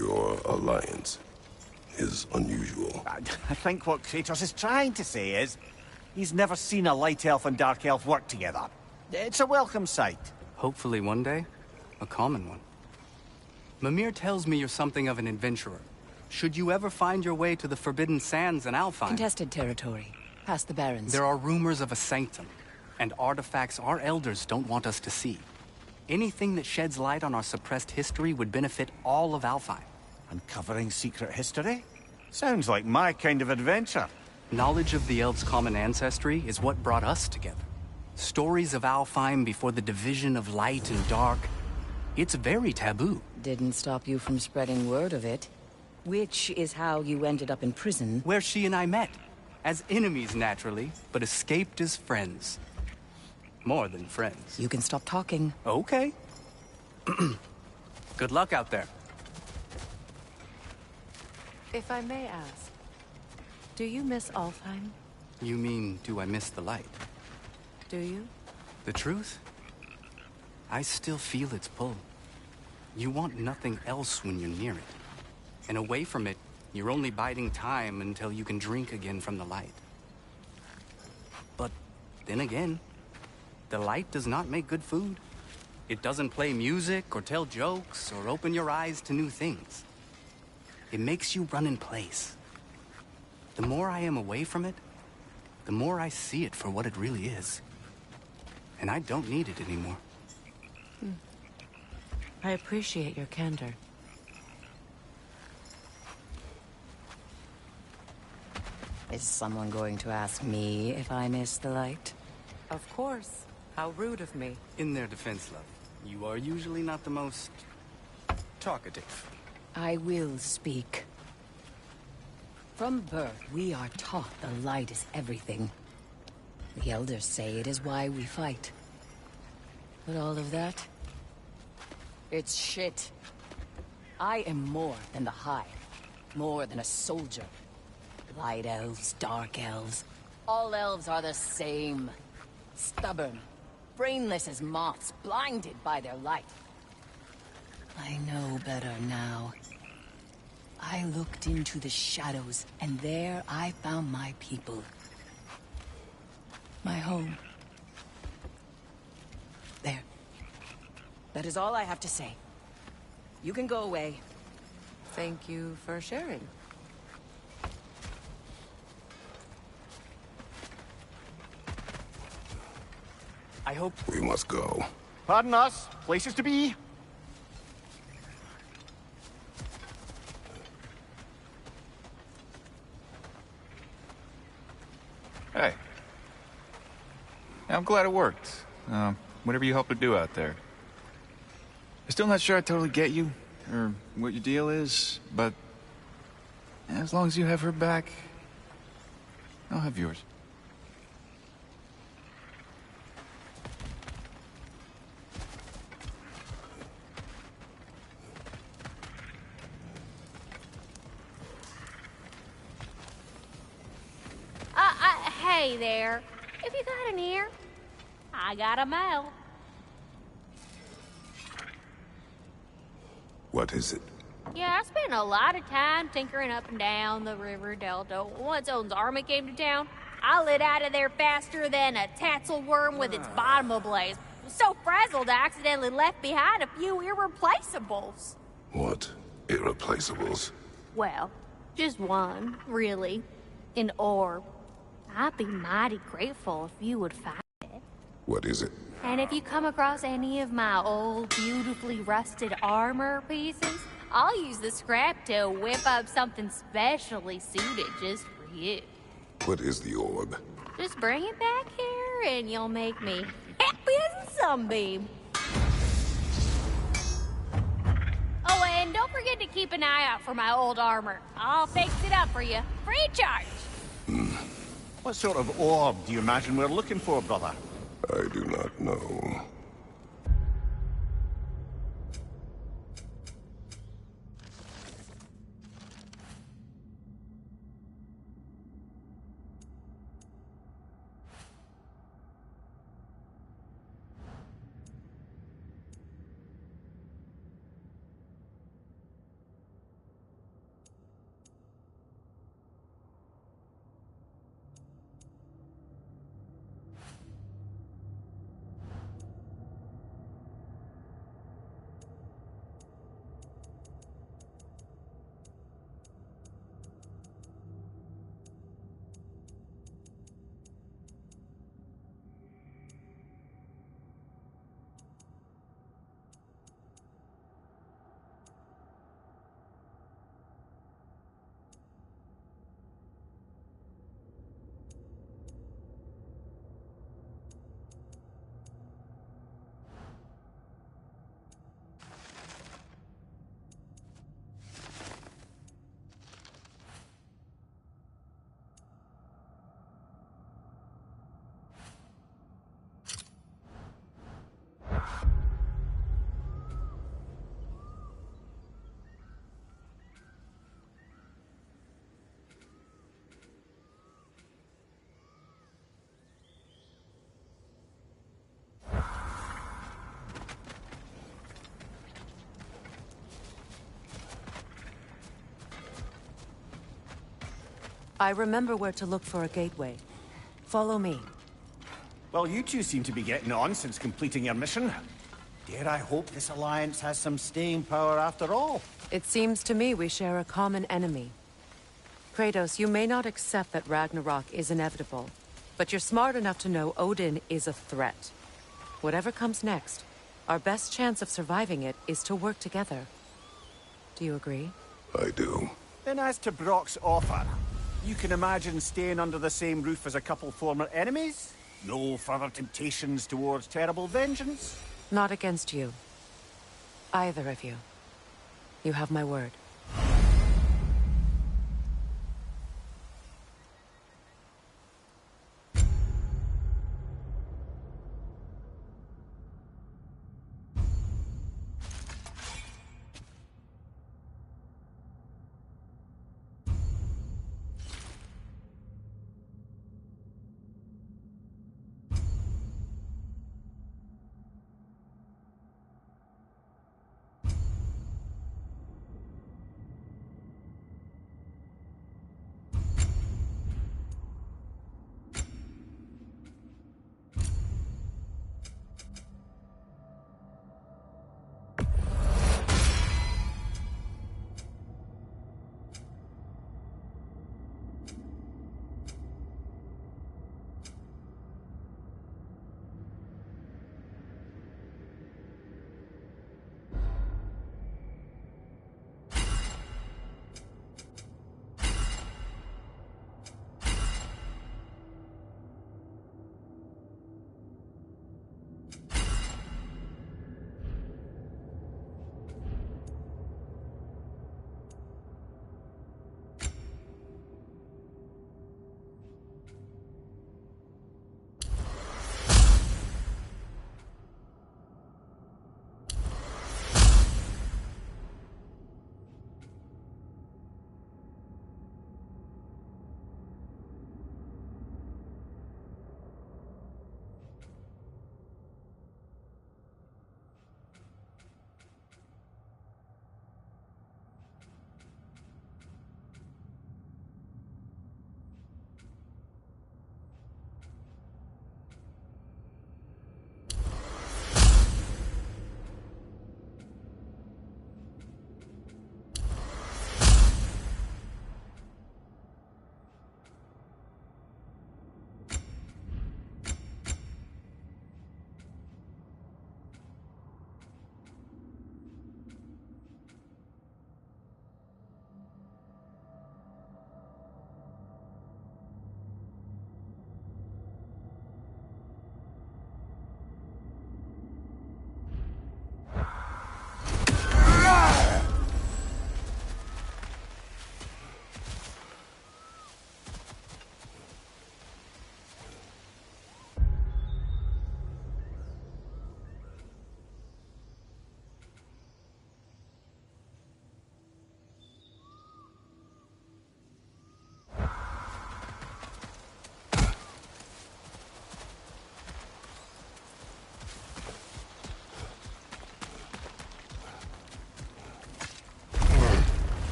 Your alliance is unusual. I think what Kratos is trying to say is, he's never seen a light elf and dark elf work together. It's a welcome sight. Hopefully one day, a common one. Mimir tells me you're something of an adventurer. Should you ever find your way to the Forbidden Sands in Alfheim... Contested territory. Past the Barrens. There are rumors of a sanctum, and artifacts our elders don't want us to see. Anything that sheds light on our suppressed history would benefit all of Alfheim. Uncovering secret history? Sounds like my kind of adventure. Knowledge of the elves' common ancestry is what brought us together. Stories of Alfheim before the division of light and dark. It's very taboo. Didn't stop you from spreading word of it. Which is how you ended up in prison. Where she and I met. As enemies, naturally, but escaped as friends. More than friends. You can stop talking. Okay. Good luck out there. If I may ask, do you miss Alfheim? You mean, do I miss the light? Do you? The truth? I still feel its pull. You want nothing else when you're near it. And away from it, you're only biding time until you can drink again from the light. But then again, the light does not make good food. It doesn't play music or tell jokes or open your eyes to new things. It makes you run in place. The more I am away from it, the more I see it for what it really is. And I don't need it anymore. I appreciate your candor. Is someone going to ask me if I miss the light? Of course. How rude of me. In their defense, love, you are usually not the most talkative. I will speak. From birth, we are taught the light is everything. The elders say it is why we fight. But all of that? It's shit. I am more than the Hive. More than a soldier. Light elves, dark elves. All elves are the same. Stubborn. Brainless as moths, blinded by their light. I know better now. I looked into the shadows, and there I found my people. My home. There. That is all I have to say. You can go away. Thank you for sharing. I hope... We must go. Pardon us. Places to be. Hey. I'm glad it worked. Whatever you helped her do out there. I'm still not sure I totally get you, or what your deal is, but... as long as you have her back, I'll have yours. Hey there. If you got an ear, I got a mouth. What is it? Yeah, I spent a lot of time tinkering up and down the river delta. Once Odin's army came to town, I lit out of there faster than a tassel worm with its bottom ablaze. So frazzled, I accidentally left behind a few irreplaceables. What? Irreplaceables? Well, just one, really. An orb. I'd be mighty grateful if you would find it. What is it? And if you come across any of my old, beautifully rusted armor pieces, I'll use the scrap to whip up something specially suited just for you. What is the orb? Just bring it back here and you'll make me happy as a sunbeam. Oh, and don't forget to keep an eye out for my old armor. I'll fix it up for you, free of charge. What sort of orb do you imagine we're looking for, brother? I do not know. I remember where to look for a gateway. Follow me. Well, you two seem to be getting on since completing your mission. Dare I hope this alliance has some staying power after all? It seems to me we share a common enemy. Kratos, you may not accept that Ragnarok is inevitable, but you're smart enough to know Odin is a threat. Whatever comes next, our best chance of surviving it is to work together. Do you agree? I do. Then as to Brock's offer, you can imagine staying under the same roof as a couple former enemies? No further temptations towards terrible vengeance? Not against you. Either of you. You have my word.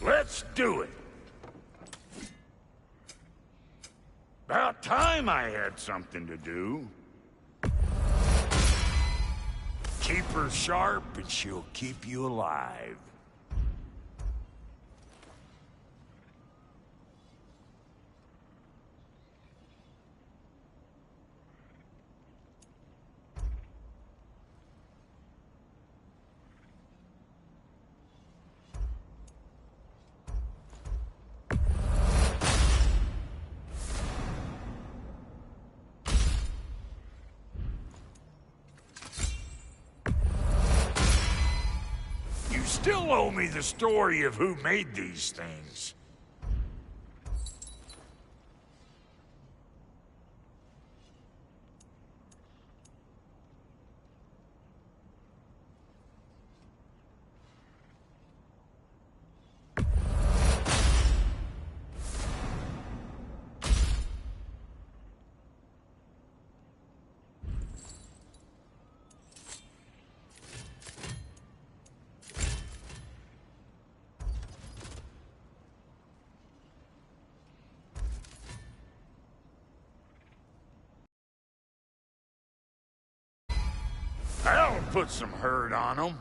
Let's do it. About time I had something to do. Keep her sharp and she'll keep you alive. You still owe me the story of who made these things. That'll put some hurt on them.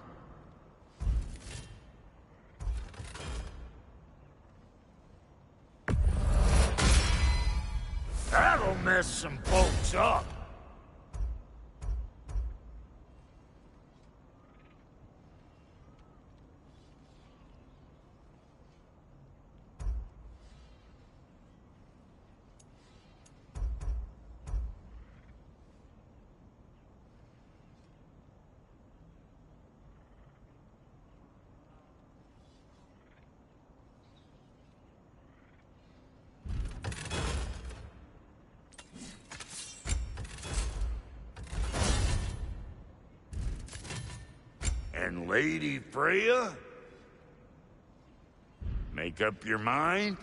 That'll mess some folks up. And Lady Freya? Make up your mind?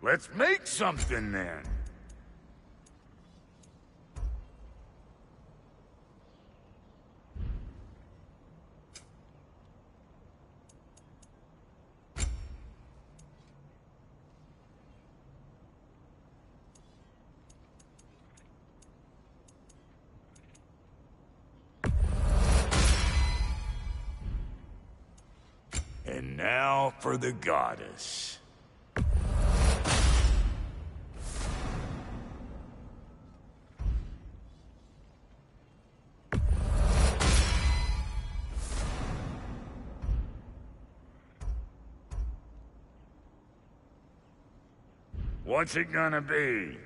Let's make something then. And now for the goddess. What's it gonna be?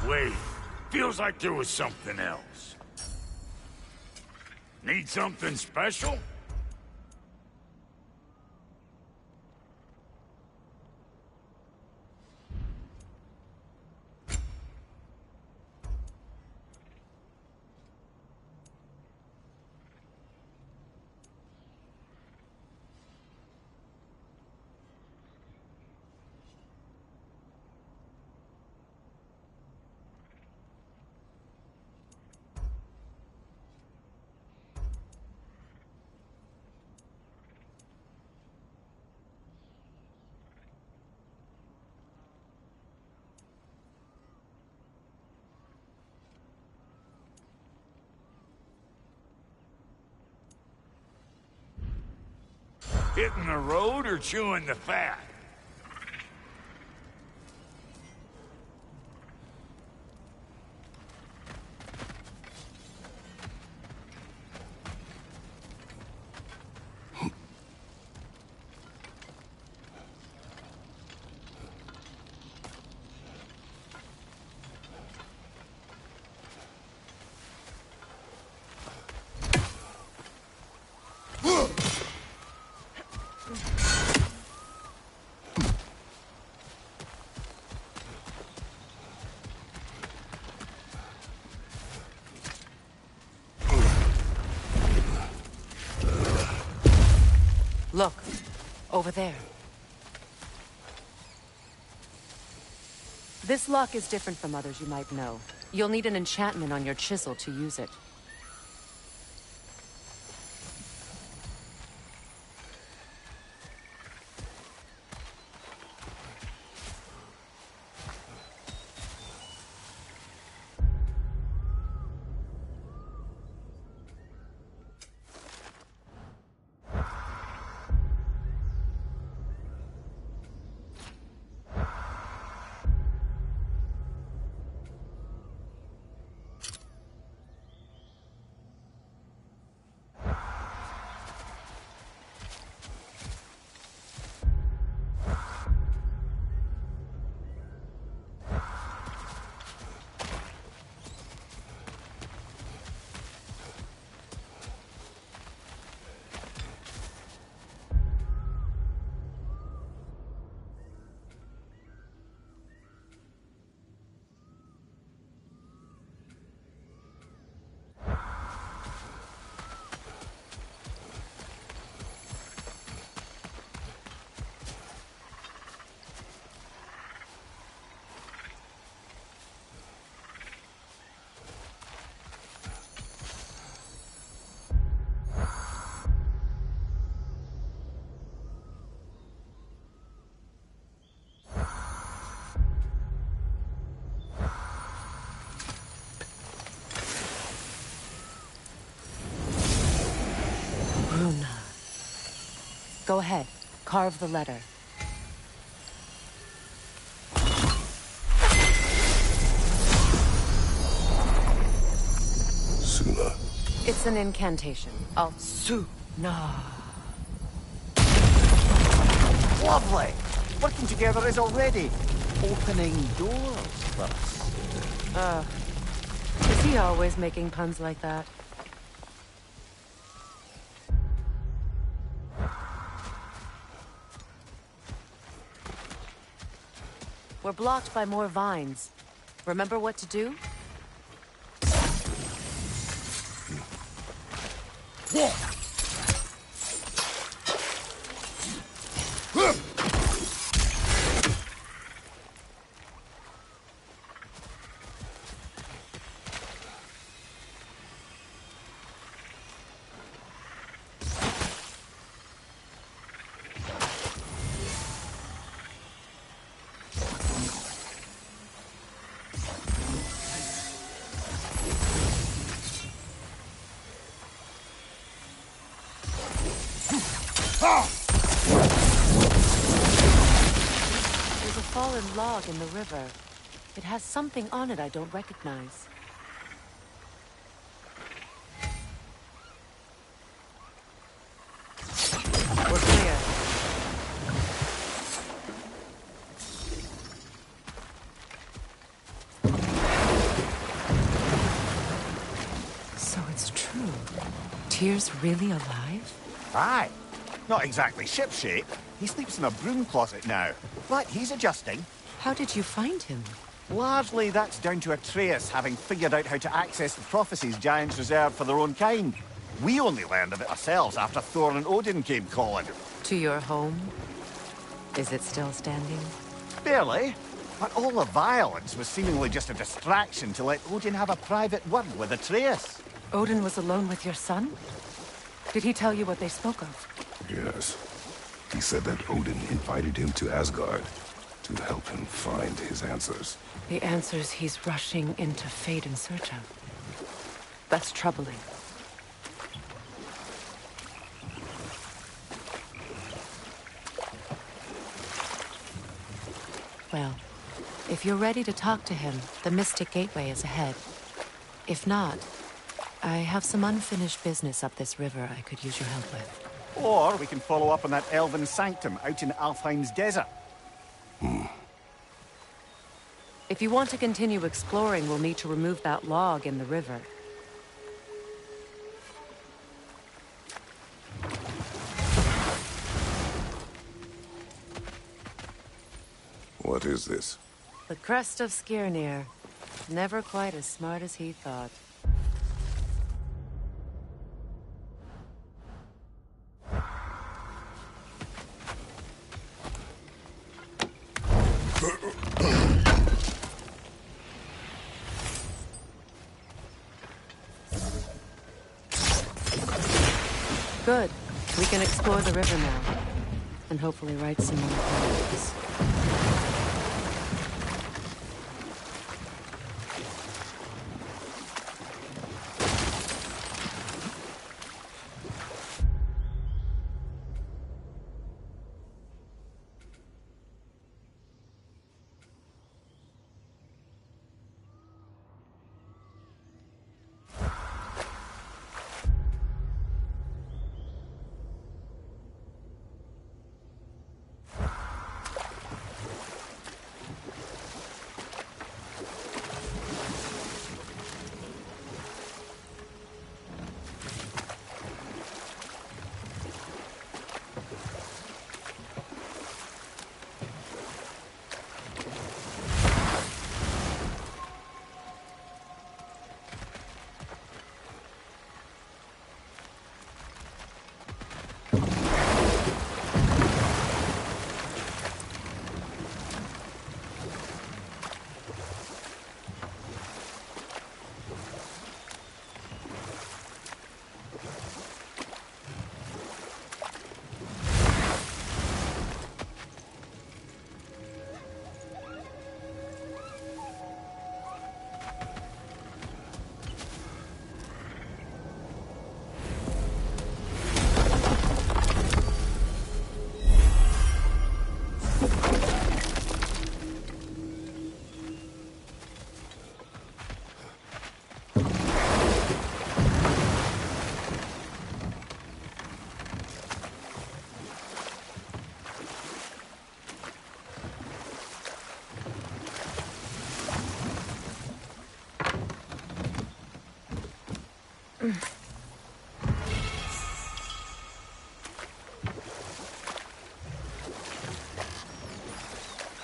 Wait, feels like there was something else. Need something special? Hitting the road or chewing the fat? Look, over there. This lock is different from others you might know. You'll need an enchantment on your chisel to use it. Go ahead. Carve the letter. Suna. It's an incantation. Suna. Lovely! Working together is already opening doors for us. Is he always making puns like that? We're blocked by more vines. Remember what to do? There's a fallen log in the river. It has something on it I don't recognize. We're clear. So it's true. Tyr's really alive? Aye. Not exactly shipshape. He sleeps in a broom closet now. But he's adjusting. How did you find him? Largely, that's down to Atreus having figured out how to access the prophecies giants reserved for their own kind. We only learned of it ourselves after Thor and Odin came calling. To your home? Is it still standing? Barely. But all the violence was seemingly just a distraction to let Odin have a private word with Atreus. Odin was alone with your son? Did he tell you what they spoke of? Yes. He said that Odin invited him to Asgard to help him find his answers. The answers he's rushing into fate in search of. That's troubling. Well, if you're ready to talk to him, the Mystic Gateway is ahead. If not, I have some unfinished business up this river I could use your help with. Or we can follow up on that elven sanctum out in Alfheim's desert. If you want to continue exploring, we'll need to remove that log in the river. What is this? The crest of Skirnir. Never quite as smart as he thought. Good. We can explore the river now. And hopefully write some more poems.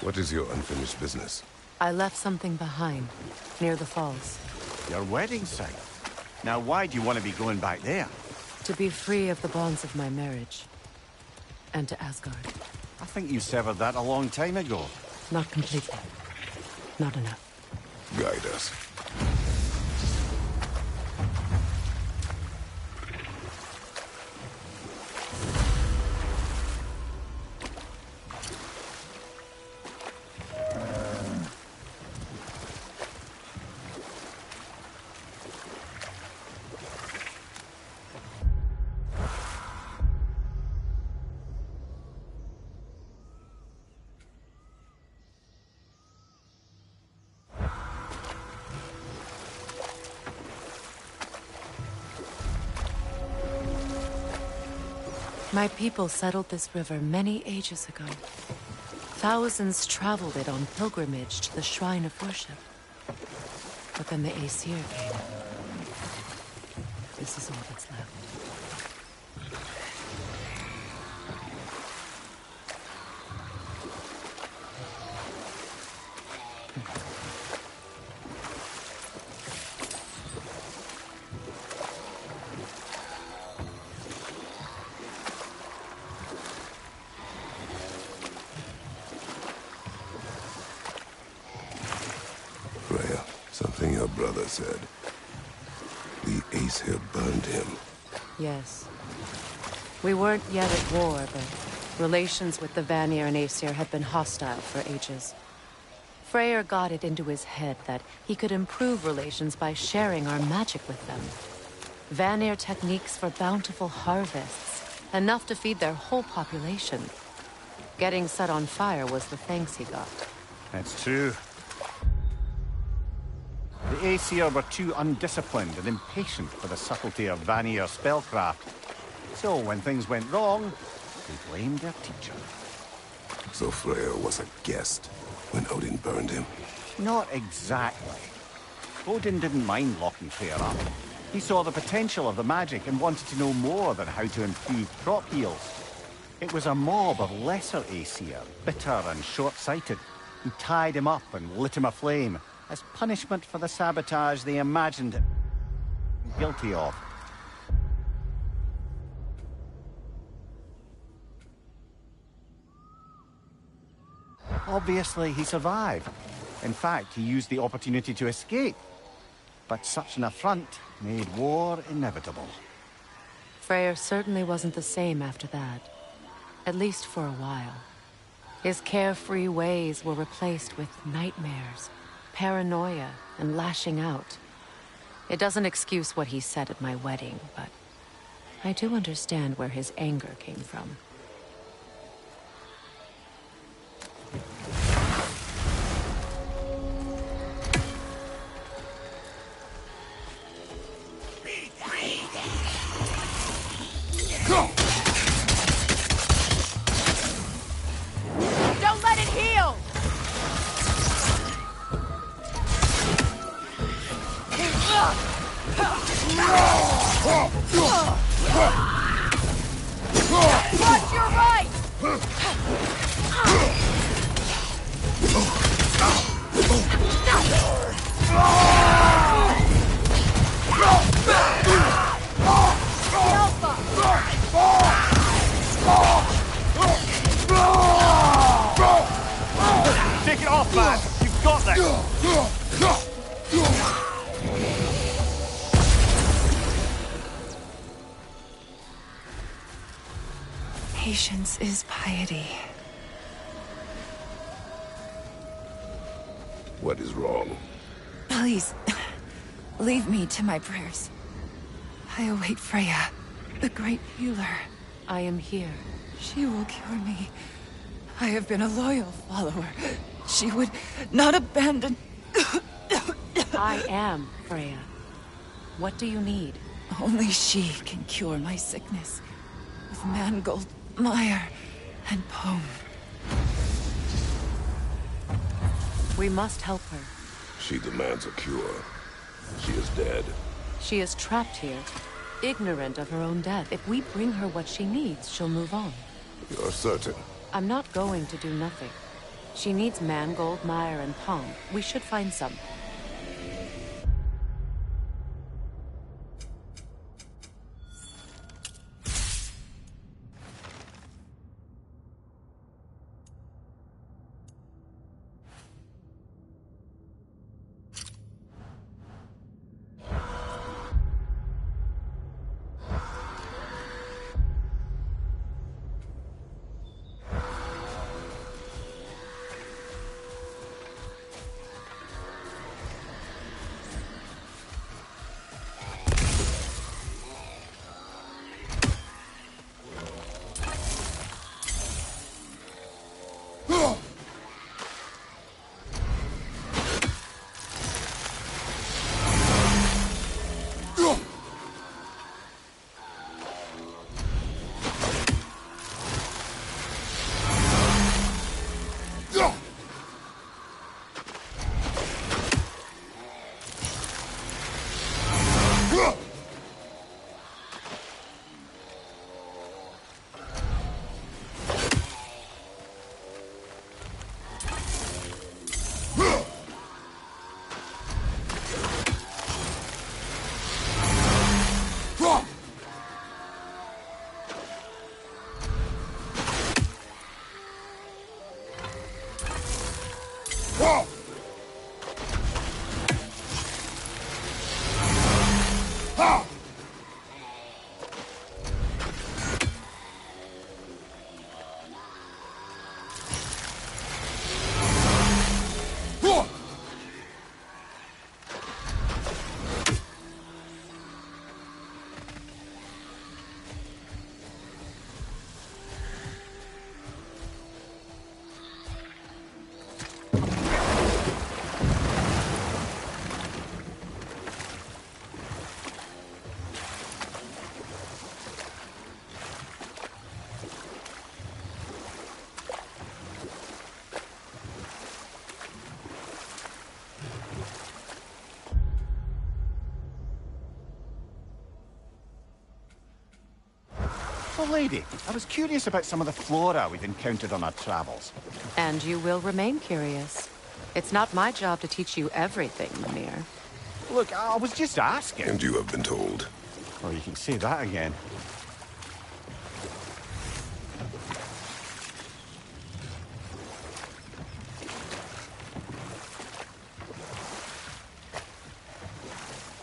What is your unfinished business? I left something behind, near the falls. Your wedding site. Now, why do you want to be going back there? To be free of the bonds of my marriage. And to Asgard. I think you severed that a long time ago. Not completely. Not enough. Guide us. My people settled this river many ages ago. Thousands traveled it on pilgrimage to the shrine of worship. But then the Aesir came. This is all that's left. Freya, something your brother said. The Aesir burned him. Yes. We weren't yet at war, but relations with the Vanir and Aesir had been hostile for ages. Freyr got it into his head that he could improve relations by sharing our magic with them. Vanir techniques for bountiful harvests, enough to feed their whole population. Getting set on fire was the thanks he got. That's true. The Aesir were too undisciplined and impatient for the subtlety of Vanir spellcraft. So when things went wrong, they blamed their teacher. So Freya was a guest when Odin burned him. Not exactly. Odin didn't mind locking Freyr up. He saw the potential of the magic and wanted to know more than how to improve crop yields. It was a mob of lesser Aesir, bitter and short-sighted, who tied him up and lit him aflame as punishment for the sabotage they imagined him guilty of. Obviously, he survived. In fact, he used the opportunity to escape. But such an affront made war inevitable. Freyr certainly wasn't the same after that. At least for a while. His carefree ways were replaced with nightmares, paranoia, and lashing out. It doesn't excuse what he said at my wedding, but I do understand where his anger came from. Don't let it heal! Watch your right! Take it off, man! You've got this! Patience is piety. What is wrong? Please, leave me to my prayers. I await Freya, the great healer. I am here. She will cure me. I have been a loyal follower. She would not abandon... I am Freya. What do you need? Only she can cure my sickness. With mangold, mire, and poem. We must help her. She demands a cure. She is dead. She is trapped here, ignorant of her own death. If we bring her what she needs, she'll move on. You're certain? I'm not going to do nothing. She needs mangold, mire, and palm. We should find some. Oh, lady, I was curious about some of the flora we've encountered on our travels. And you will remain curious. It's not my job to teach you everything, Mimir. Look, I was just asking. And you have been told. Oh, you can say that again.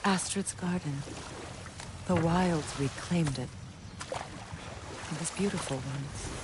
Astrid's garden. The wilds reclaimed it. It was beautiful once.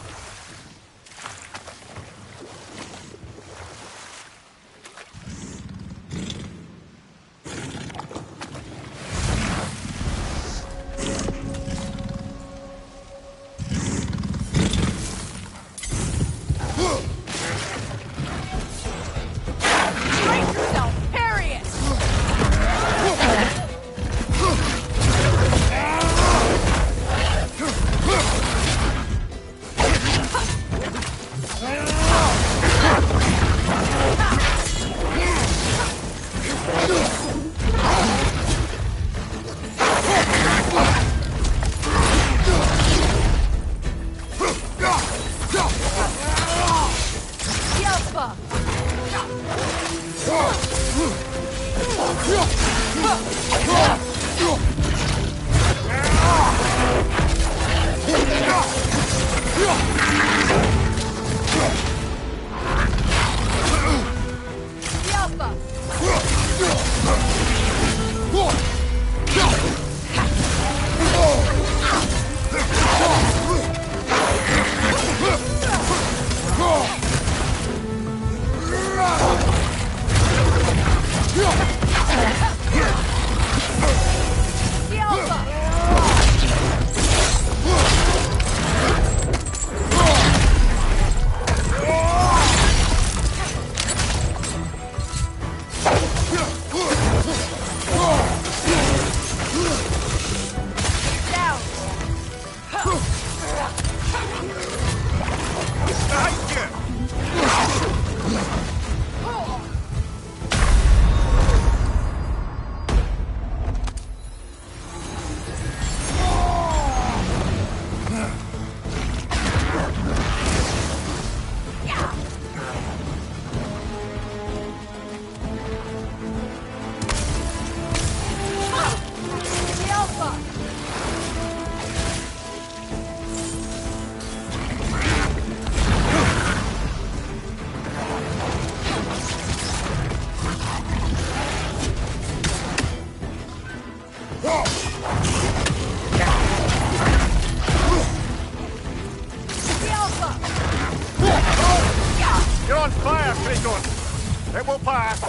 You're on fire, Kratos! It will pass!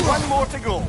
One more to go.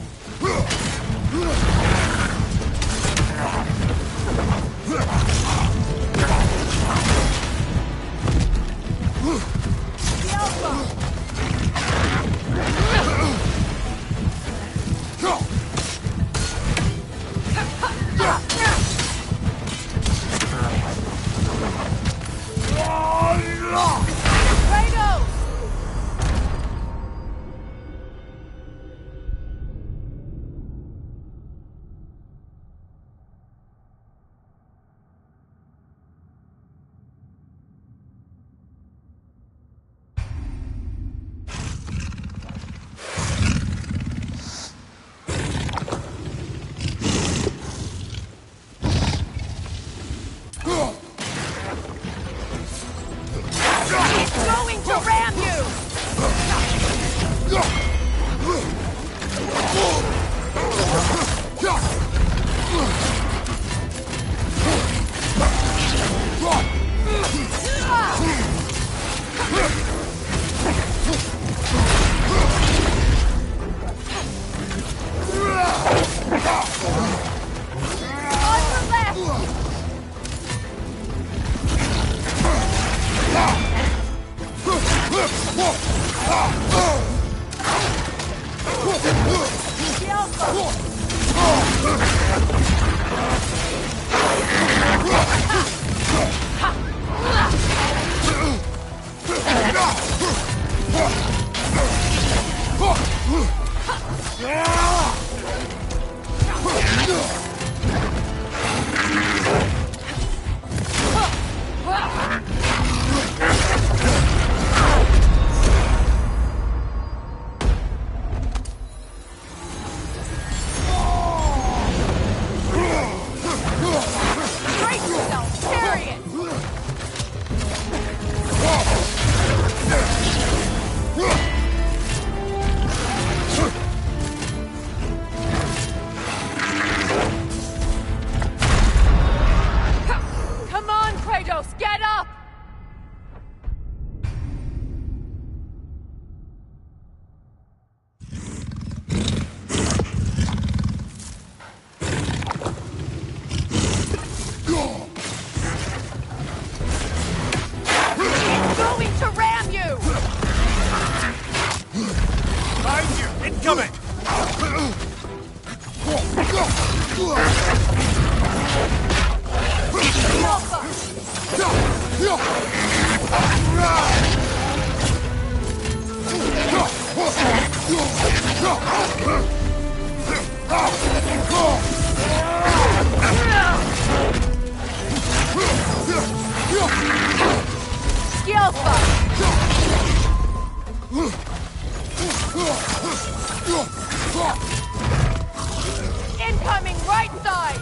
Incoming right side!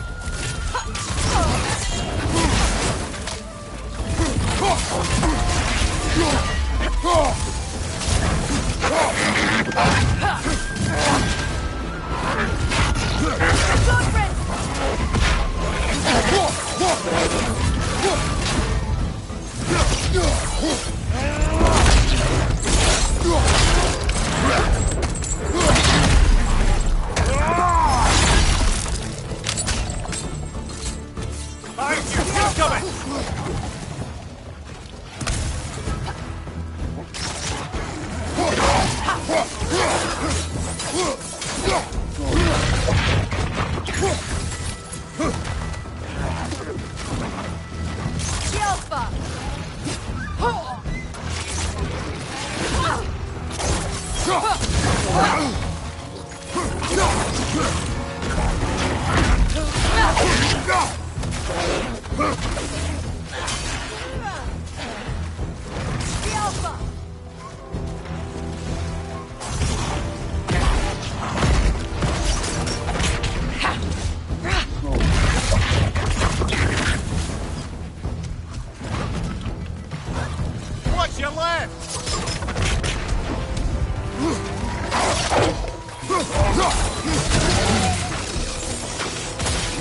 Watch your left!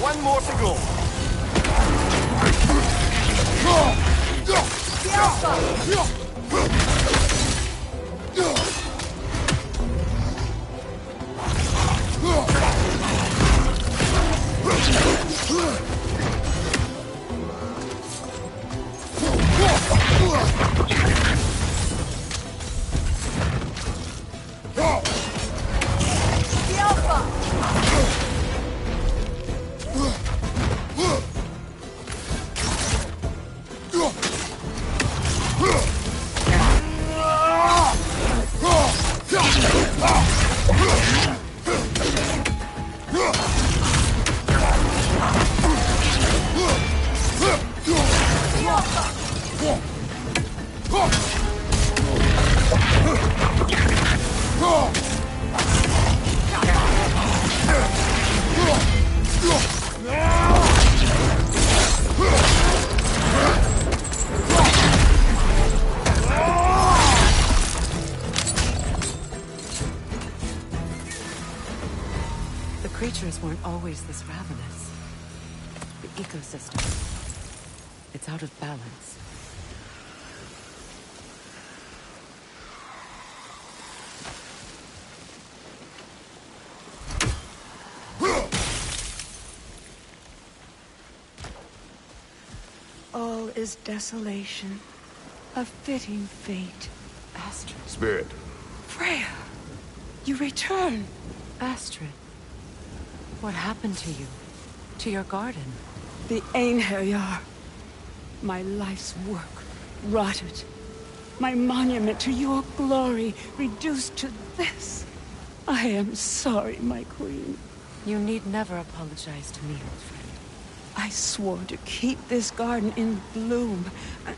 One more to go. The creatures weren't always this ravenous. The ecosystem, it's out of balance. All is desolation. A fitting fate. Astrid. Spirit. Freya! You return! Astrid. What happened to you? To your garden? The Einherjar. My life's work, rotted. My monument to your glory, reduced to this. I am sorry, my queen. You need never apologize to me, old friend. I swore to keep this garden in bloom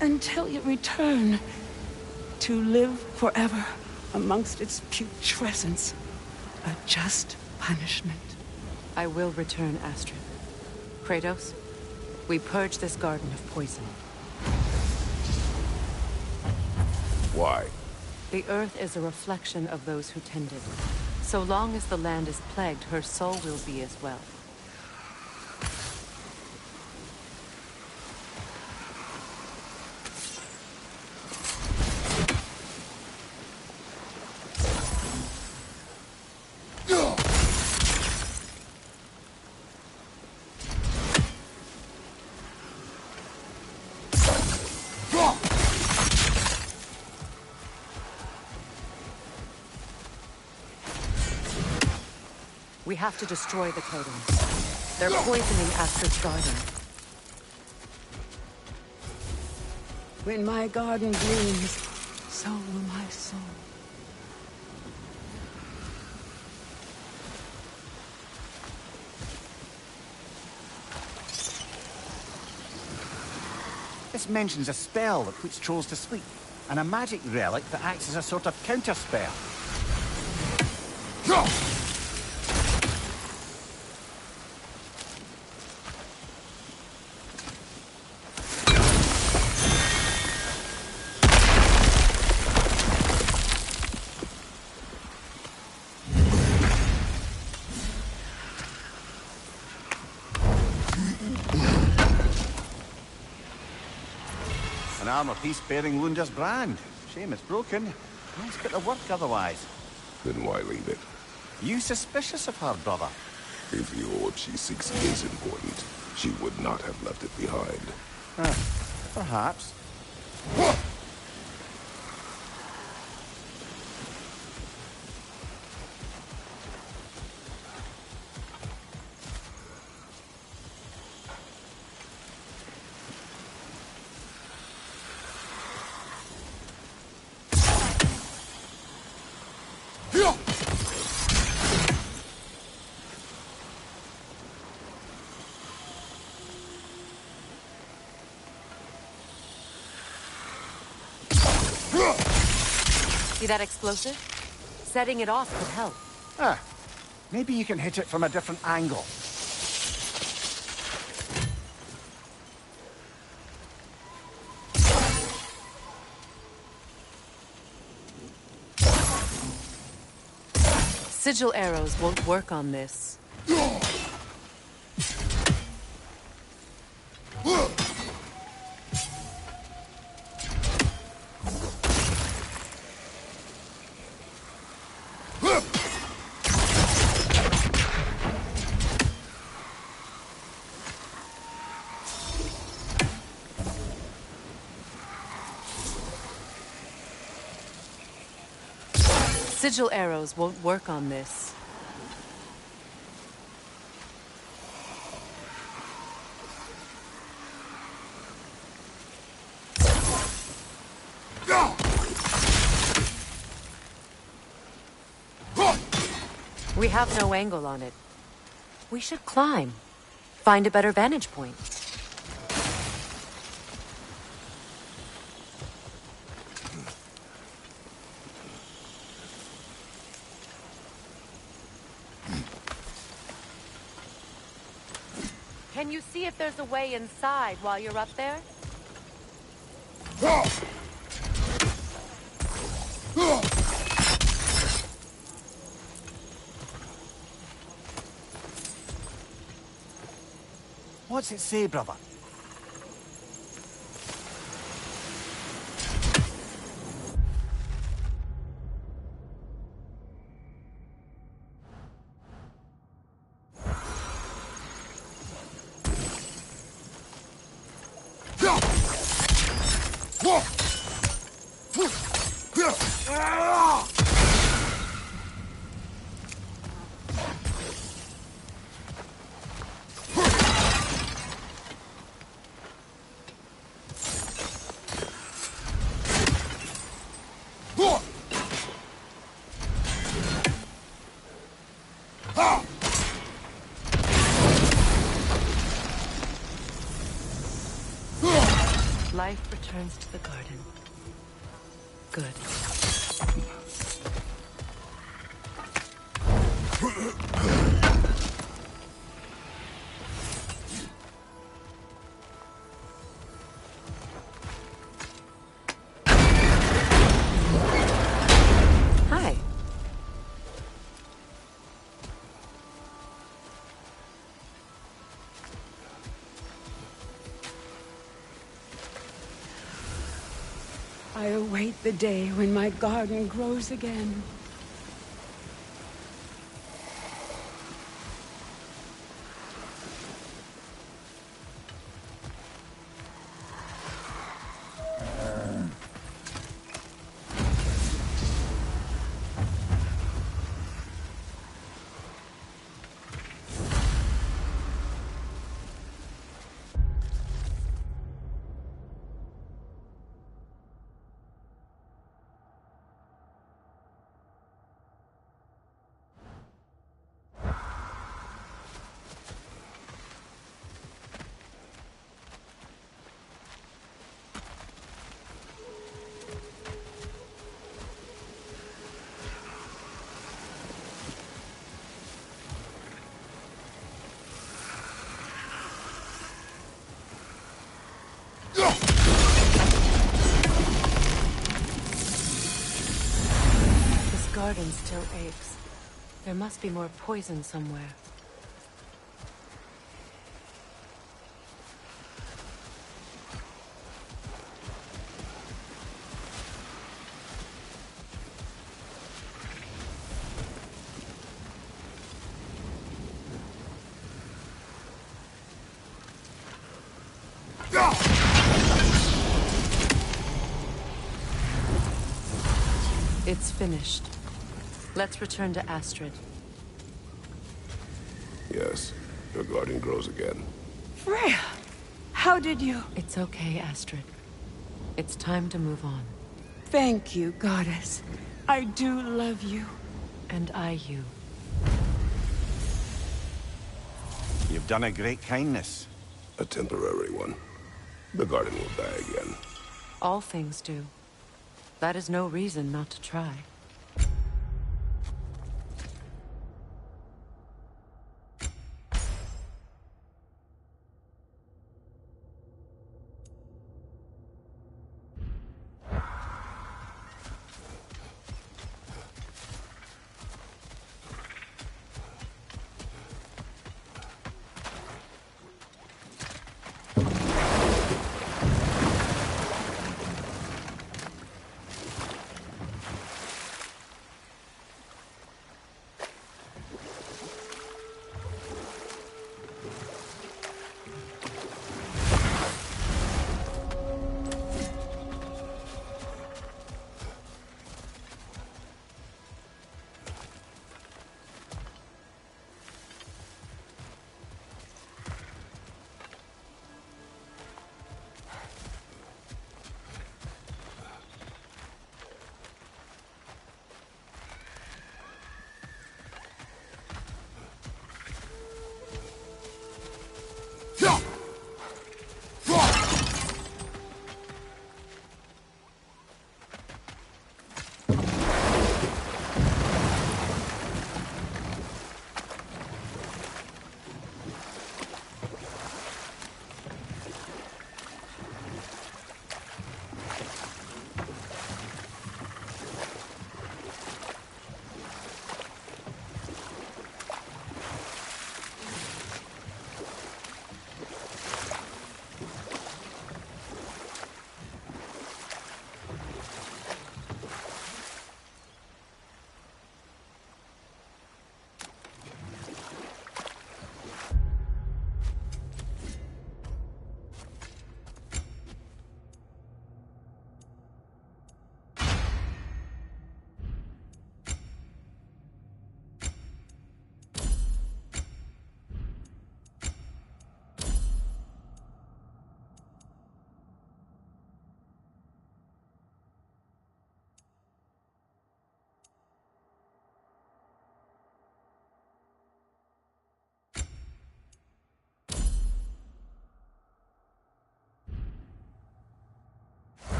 until you return. To live forever amongst its putrescence. A just punishment. I will return, Astrid. Kratos, we purge this garden of poison. Why? The earth is a reflection of those who tend it. So long as the land is plagued, her soul will be as well. We have to destroy the totem. They're poisoning Astrid's garden. When my garden blooms, so will my soul. This mentions a spell that puts trolls to sleep, and a magic relic that acts as a sort of counter-spell. An armor piece bearing Lunda's brand. Shame it's broken. Nice bit of work otherwise. Then why leave it? You suspicious of her, brother? If the orb she seeks is important, she would not have left it behind. Perhaps. See that explosive? Setting it off could help. Maybe you can hit it from a different angle. Sigil arrows won't work on this. Sigil arrows won't work on this. We have no angle on it. We should climb. Find a better vantage point. Can you see if there's a way inside while you're up there? What's it say, brother? Life returns to the garden. Good. Hi. I await the day when my garden grows again. This garden still aches. There must be more poison somewhere. It's finished. Let's return to Astrid. Yes, your garden grows again. Freya! How did you... It's okay, Astrid. It's time to move on. Thank you, goddess. I do love you. And I you. You've done a great kindness. A temporary one. The garden will die again. All things do. That is no reason not to try.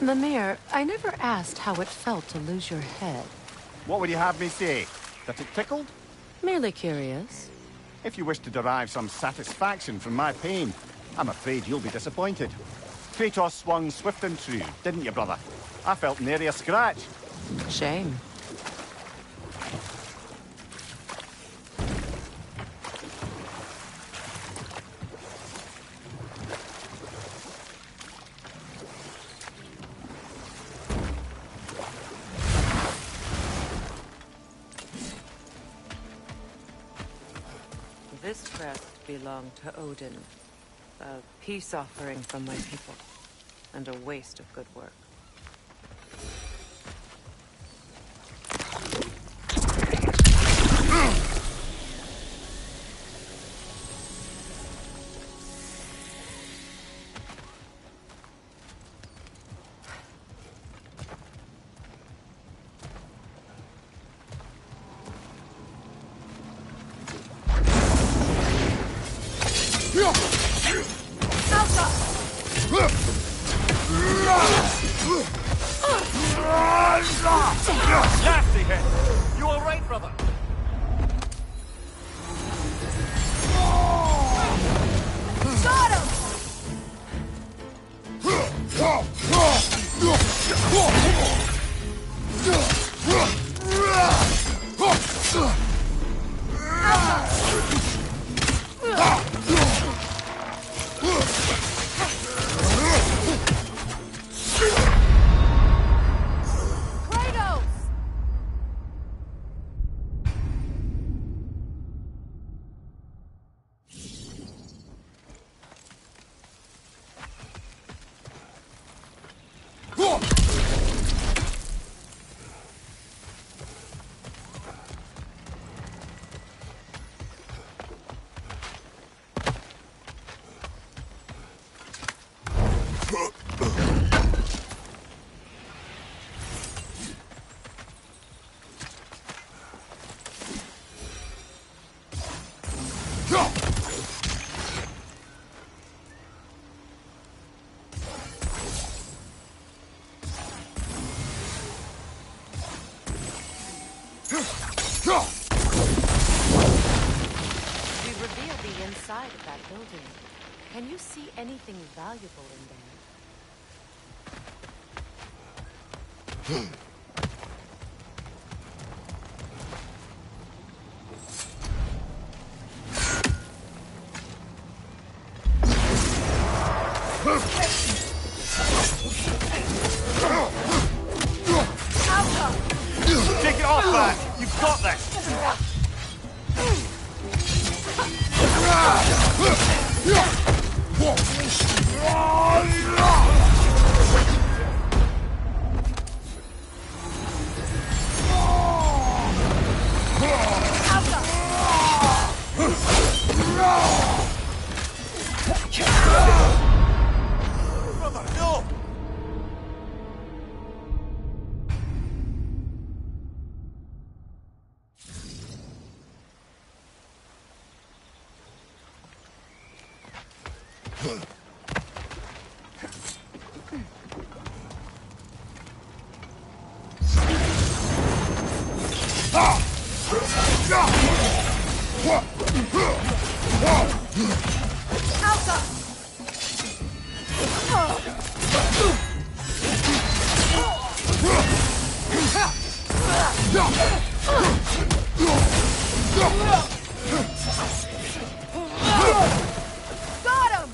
Mimir, I never asked how it felt to lose your head. What would you have me say? That it tickled? Merely curious. If you wish to derive some satisfaction from my pain, I'm afraid you'll be disappointed. Kratos swung swift and true, didn't you, brother? I felt nary a scratch. Shame. This crest belonged to Odin. A peace offering from my people. And a waste of good work. I'll Nasty hit! You alright, brother? Got him! Kratos! We revealed the inside of that building. Can you see anything valuable in there? Take it off, man! You've got this! Brother, no! Got him!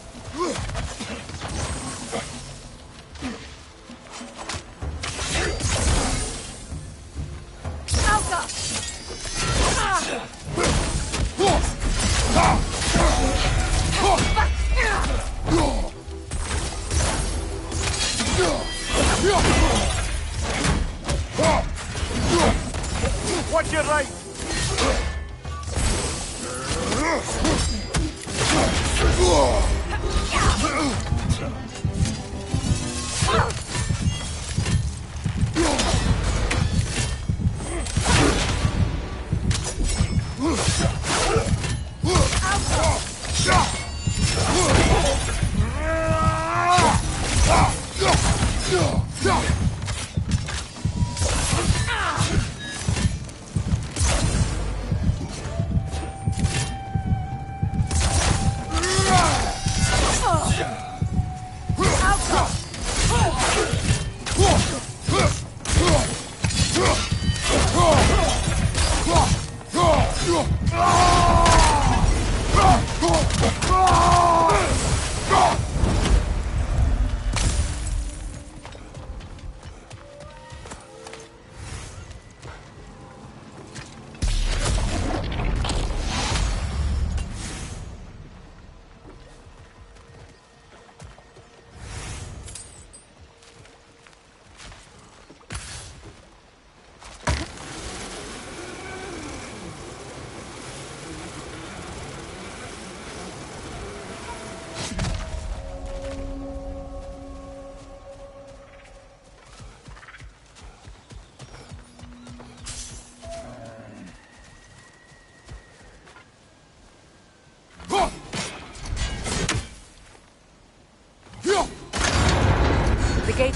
Watch your right!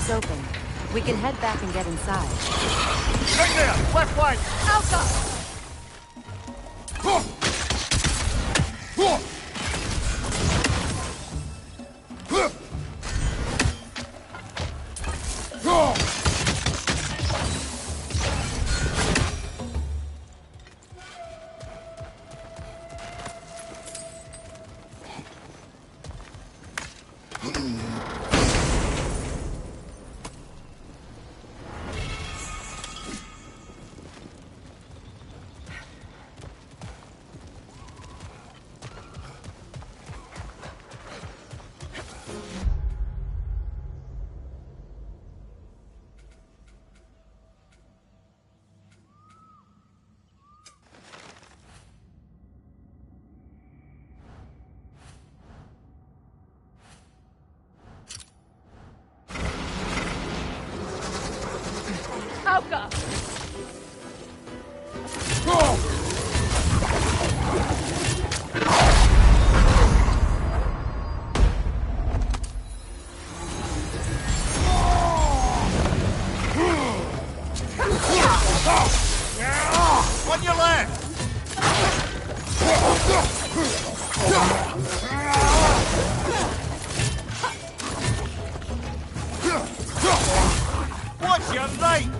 is open. We can head back and get inside. Right there! Left flank! Alpha! Alka! On your left! Watch your right!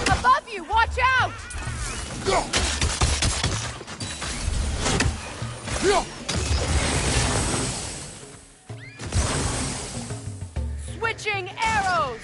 Above you! Watch out! Switching arrows!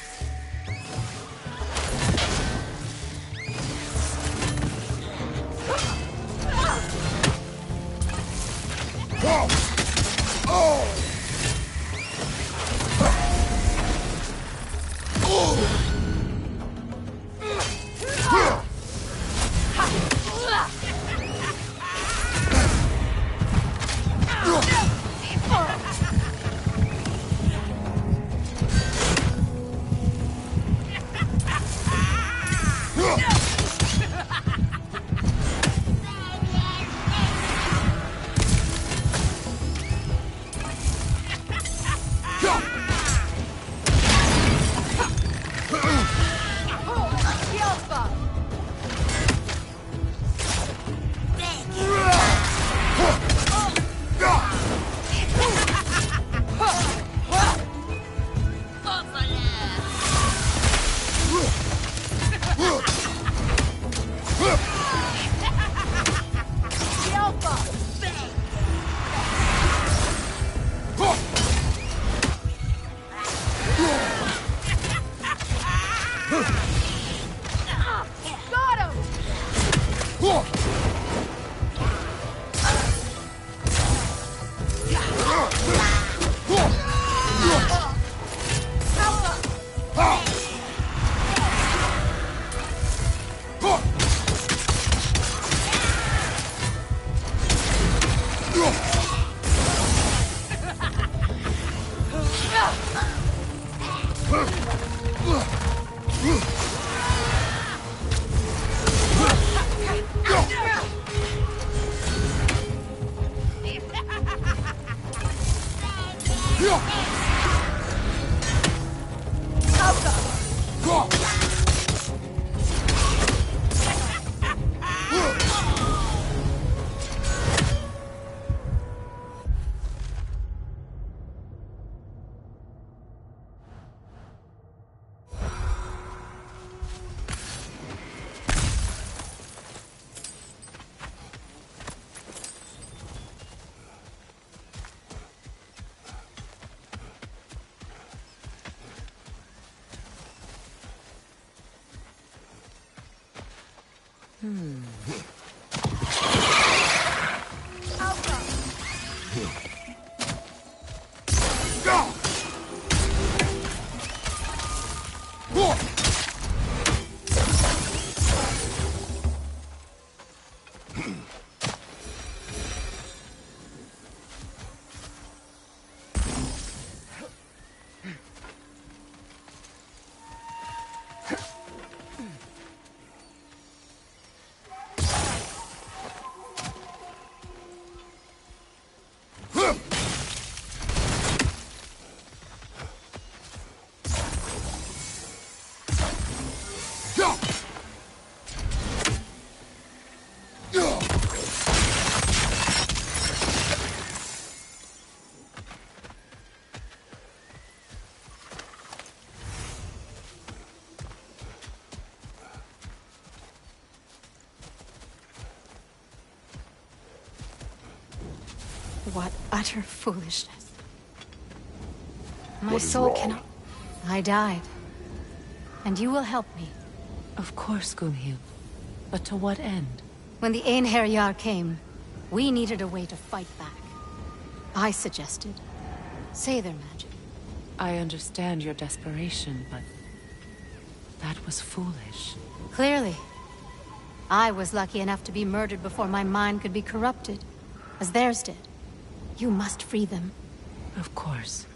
What utter foolishness. My What is soul wrong? cannot... I died. And you will help me. Of course, Gunhild. But to what end? When the Einherjar came, we needed a way to fight back. I suggested... say their magic. I understand your desperation, but... that was foolish. Clearly. I was lucky enough to be murdered before my mind could be corrupted, as theirs did. You must free them. Of course.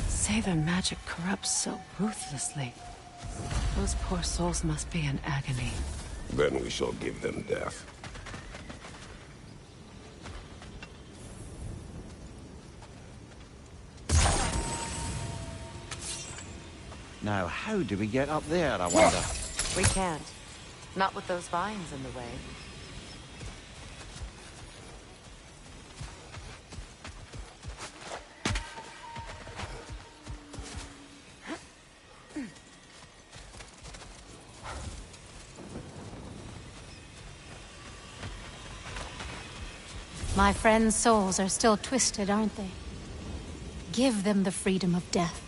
Say their magic corrupts so ruthlessly. Those poor souls must be in agony. Then we shall give them death. Now, how do we get up there, I wonder? We can't. Not with those vines in the way. My friends' souls are still twisted, aren't they? Give them the freedom of death.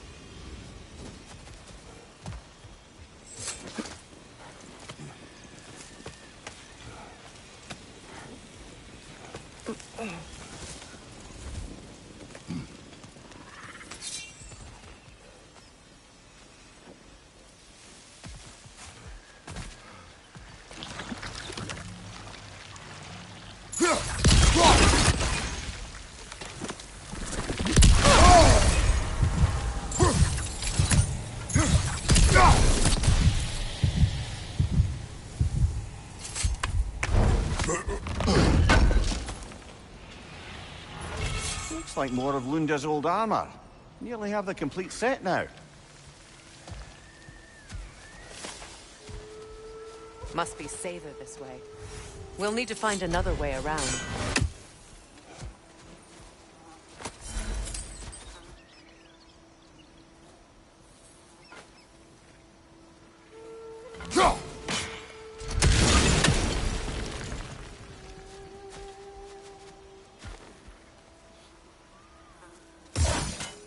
Looks like more of Lunda's old armor. Nearly have the complete set now. Must be safer this way. We'll need to find another way around.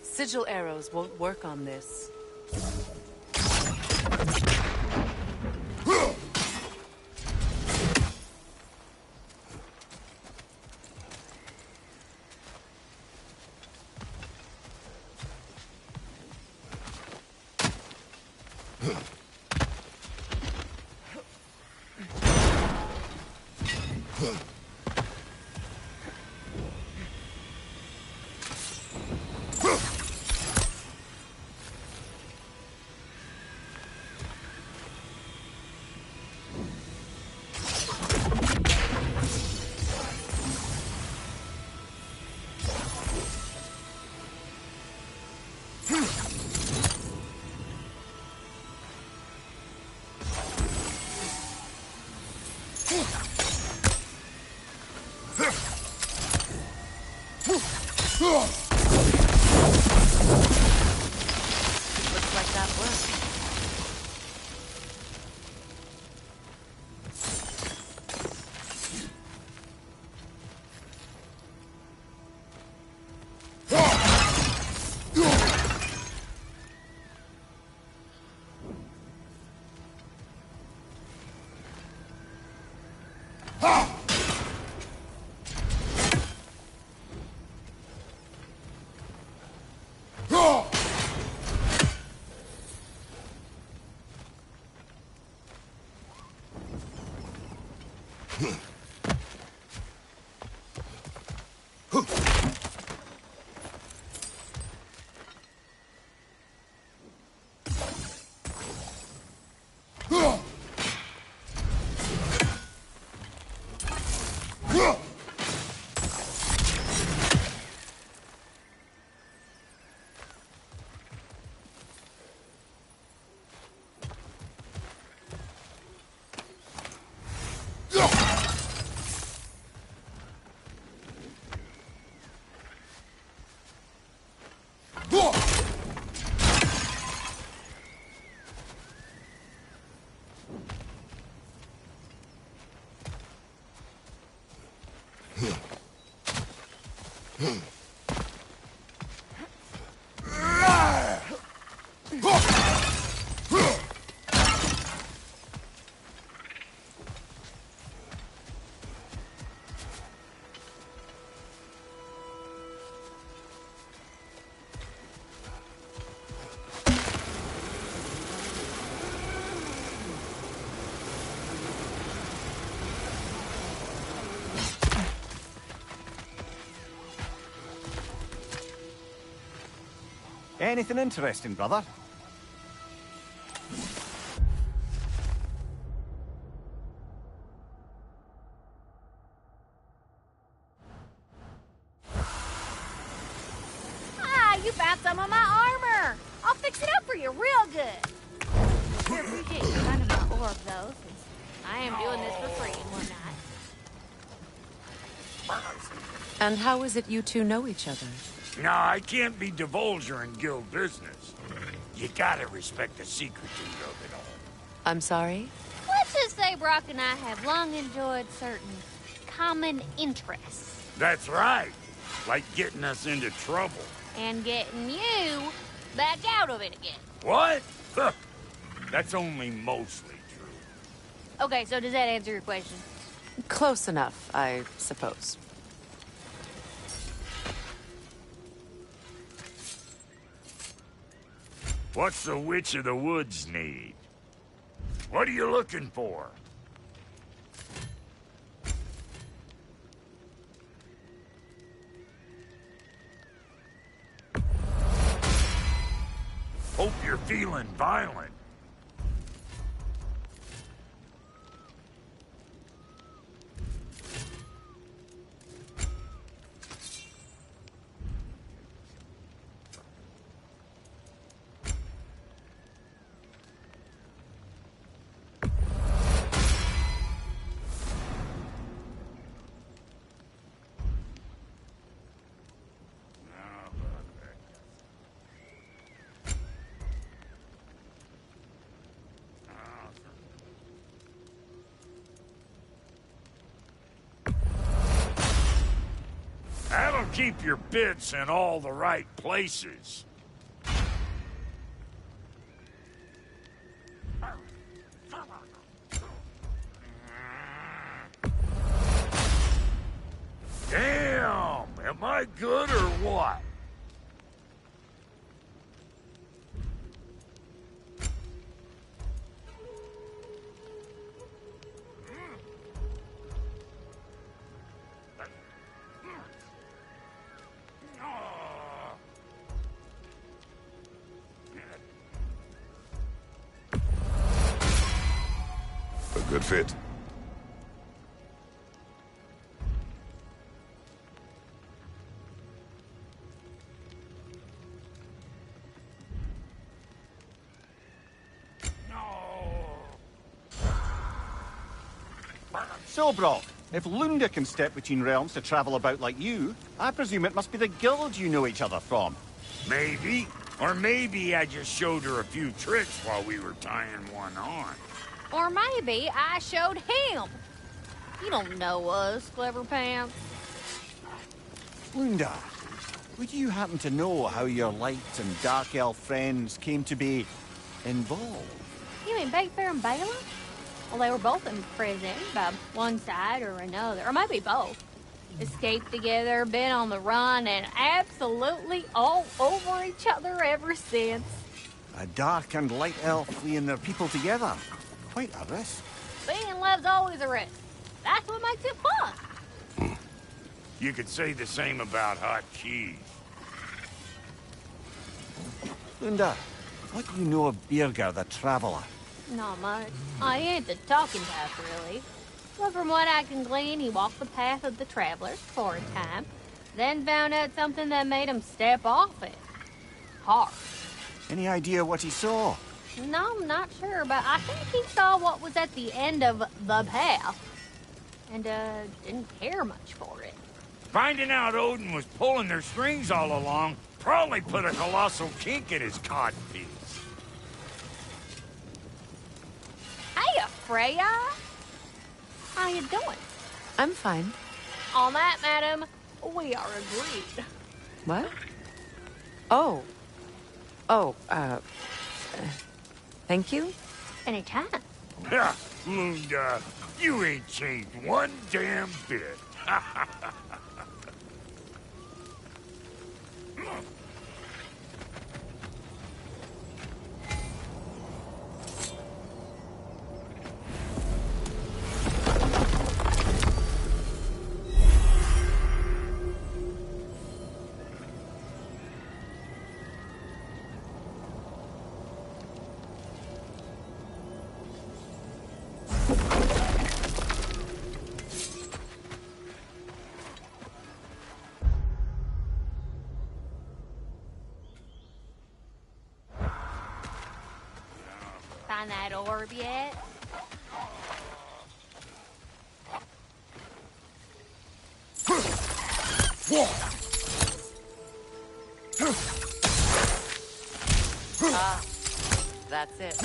Sigil arrows won't work on this. Looks like that worked. Anything interesting, brother? Ah, you found some of my armor. I'll fix it up for you real good. Sure appreciate you finding my orb, though, since I am doing this for free and whatnot. And how is it you two know each other? No, I can't be divulging guild business. You gotta respect the secrecy of it all. I'm sorry? Let's just say Brock and I have long enjoyed certain common interests. That's right. Like getting us into trouble. And getting you back out of it again. What? Huh. That's only mostly true. Okay, so does that answer your question? Close enough, I suppose. What's the Witch of the Woods need? What are you looking for? Hope you're feeling violent. That'll keep your bits in all the right places. Damn! Am I good or what? A good fit. So, Brock, if Lunda can step between realms to travel about like you, I presume it must be the guild you know each other from. Maybe. Or maybe I just showed her a few tricks while we were tying one on. Or maybe I showed him. You don't know us, Clever Pants. Lunda, would you happen to know how your light and dark elf friends came to be involved? You mean Big Fair and Bala? Well, they were both in prison by one side or another, or maybe both. Escaped together, been on the run, and absolutely all over each other ever since. A dark and light elf fleeing their people together. Quite a risk. Being in love's always a risk. That's what makes it fun. You could say the same about hot cheese. Lunda, what do you know of Birger the Traveler? Not much. I ain't the talking type, really. But from what I can glean, he walked the path of the travelers for a time, then found out something that made him step off it. Hard. Any idea what he saw? No, I'm not sure, but I think he saw what was at the end of the path. And, didn't care much for it. Finding out Odin was pulling their strings all along probably put a colossal kink in his codpiece. Hiya, Freya! How you doing? I'm fine. On that, madam, we are agreed. What? Oh. Oh, thank you? Anytime. Ha! Lunda, you ain't changed one damn bit. Find that orb yet? Ah, that's it.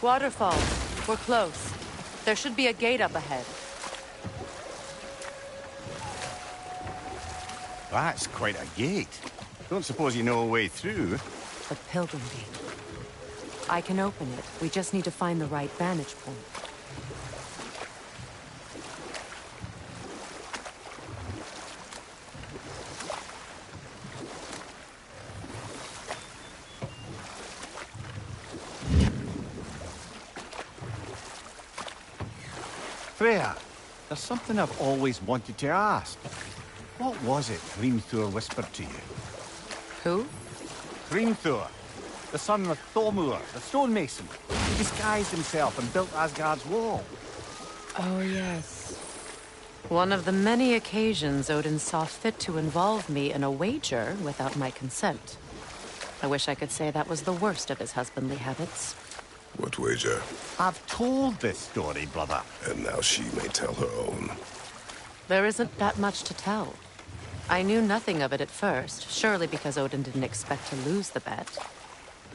Waterfall. We're close. There should be a gate up ahead. That's quite a gate. Don't suppose you know a way through? A pilgrim gate. I can open it. We just need to find the right vantage point. Freya, there's something I've always wanted to ask. What was it Hrimthur whispered to you? Who? Hrimthur, the son of Thormur, the stonemason. He disguised himself and built Asgard's wall. Oh, yes. One of the many occasions Odin saw fit to involve me in a wager without my consent. I wish I could say that was the worst of his husbandly habits. What wager? I've told this story, brother. And now she may tell her own. There isn't that much to tell. I knew nothing of it at first, surely because Odin didn't expect to lose the bet.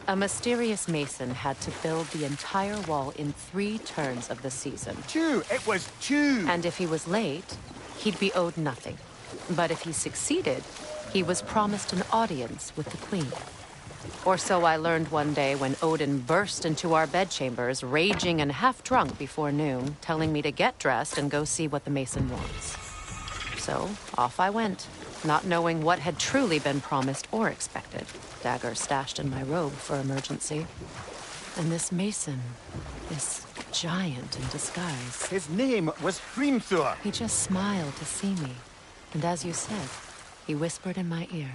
A mysterious mason had to build the entire wall in 3 turns of the season. It was 2! And if he was late, he'd be owed nothing. But if he succeeded, he was promised an audience with the queen. Or so I learned one day when Odin burst into our bedchambers, raging and half-drunk before noon, telling me to get dressed and go see what the mason wants. So, off I went, not knowing what had truly been promised or expected. Dagger stashed in my robe for emergency. And this mason, this giant in disguise. His name was Hrimthur. He just smiled to see me. And as you said, he whispered in my ear.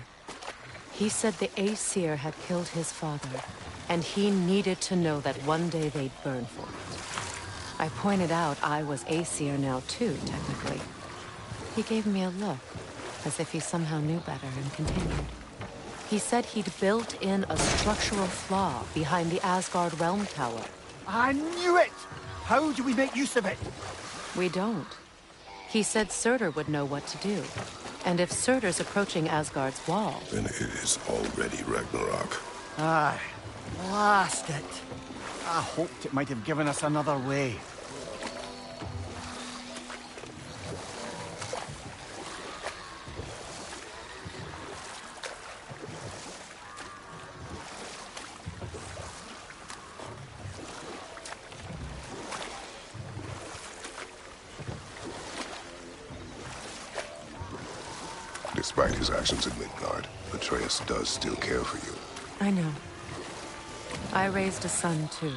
He said the Aesir had killed his father, and he needed to know that one day they'd burn for it. I pointed out I was Aesir now too, technically. He gave me a look, as if he somehow knew better, and continued. He said he'd built in a structural flaw behind the Asgard Realm Tower. I knew it! How do we make use of it? We don't. He said Surtur would know what to do. And if Surtur's approaching Asgard's wall... Then it is already Ragnarok. Aye. Blast it. I hoped it might have given us another way. Despite his actions in Midgard, Atreus does still care for you. I know. I raised a son, too.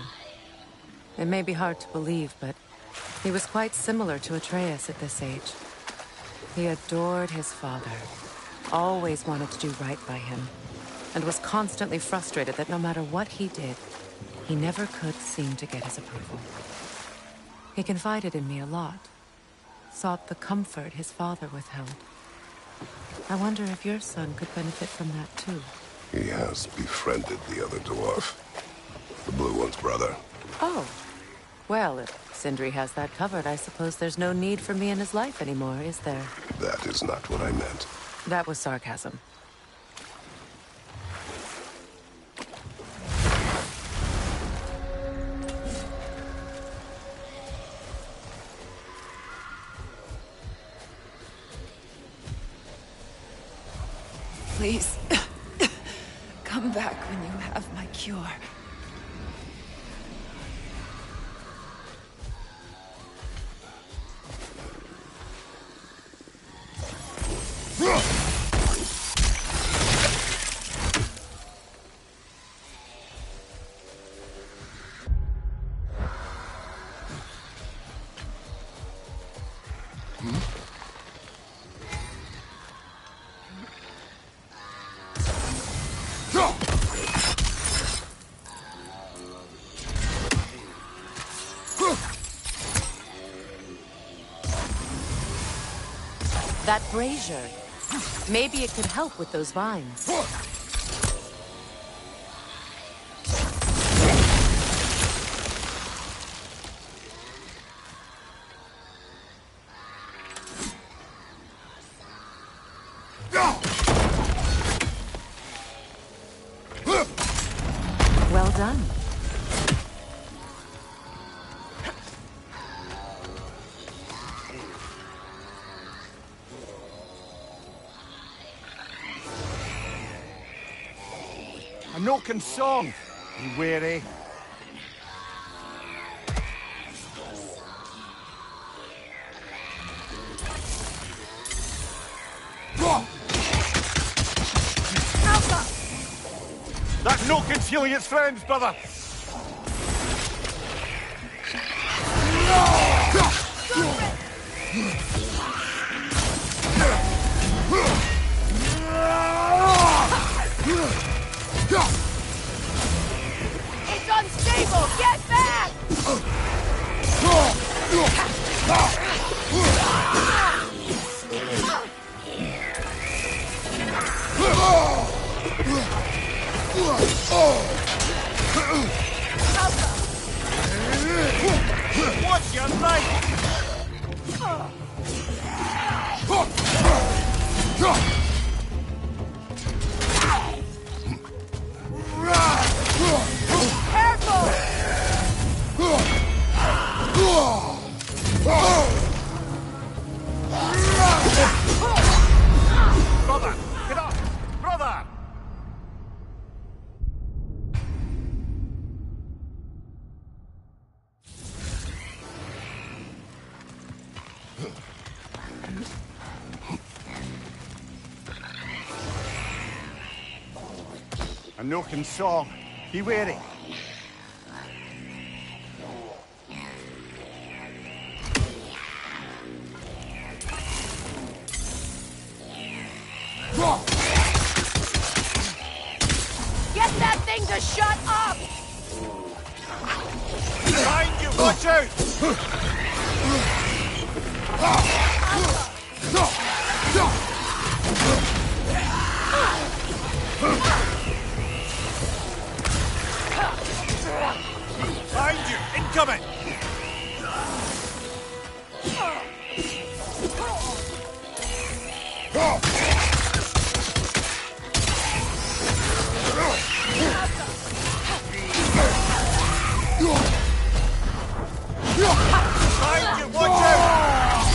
It may be hard to believe, but he was quite similar to Atreus at this age. He adored his father, always wanted to do right by him, and was constantly frustrated that no matter what he did, he never could seem to get his approval. He confided in me a lot, sought the comfort his father withheld. I wonder if your son could benefit from that, too. He has befriended the other dwarf. The Blue One's brother. Oh. Well, if Sindri has that covered, I suppose there's no need for me in his life anymore, is there? That is not what I meant. That was sarcasm. Please, come back when you have my cure. That brazier. Maybe it could help with those vines. Well done. A Noken song. Be wary. That Noken's healing its friends, brother. It's unstable! Get back! What's your right? Brother! Get up! Brother! A Noken song. Be wary. Get that thing to shut up! Behind you! Watch out! Behind you! Incoming! Behind you! Watch out!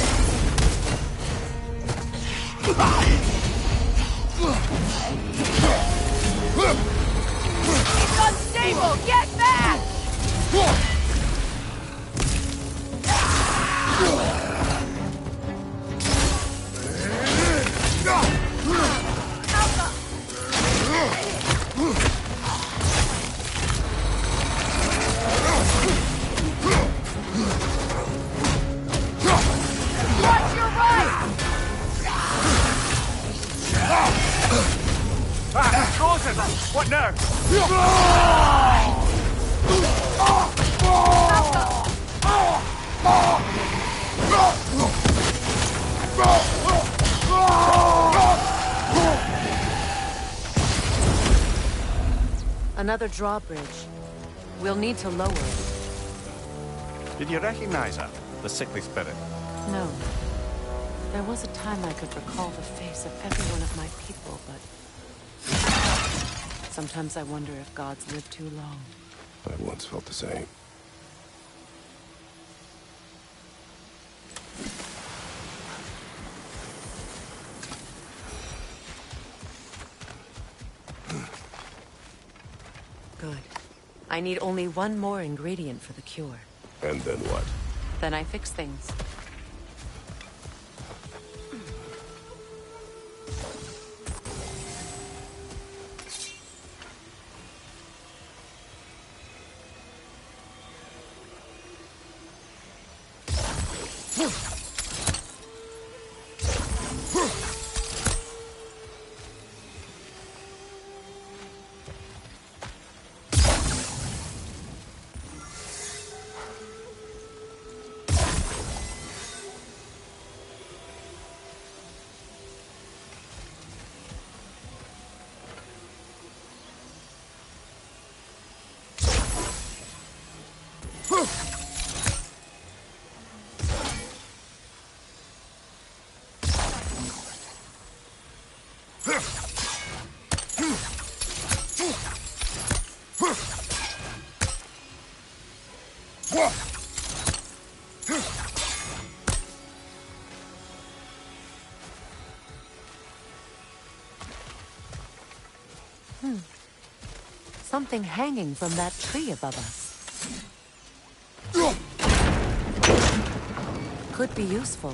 It's unstable! Get back! Watch your right! Ah, frozen! What now? Another drawbridge. We'll need to lower it. Did you recognize her? The sickly spirit? No. There was a time I could recall the face of every one of my people, but... sometimes I wonder if gods live too long. I once felt the same. I need only one more ingredient for the cure. And then what? Then I fix things. Something hanging from that tree above us. Could be useful.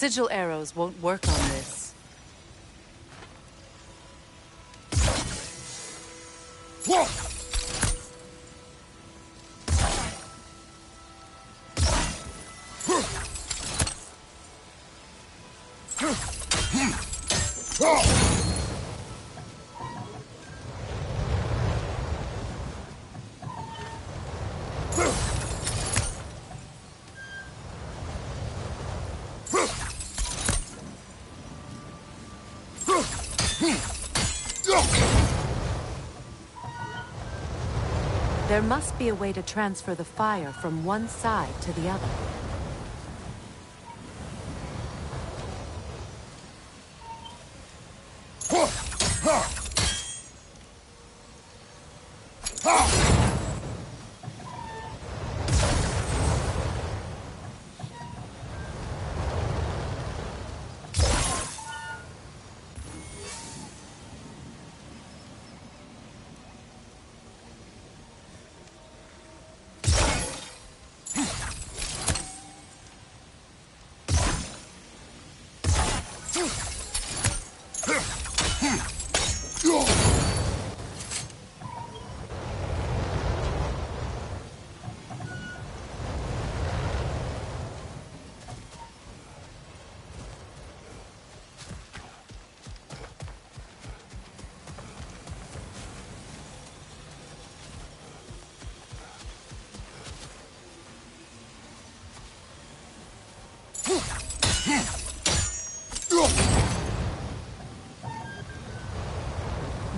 Sigil arrows won't work on this. There must be a way to transfer the fire from one side to the other.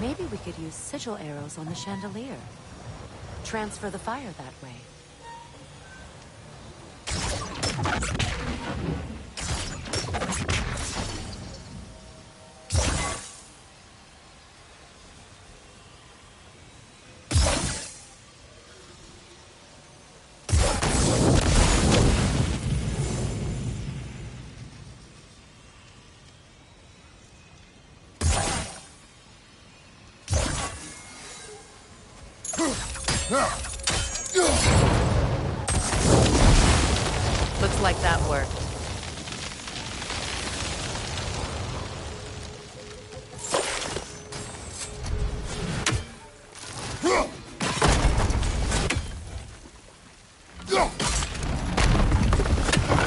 Maybe we could use sigil arrows on the chandelier. Transfer the fire that way. Looks like that worked.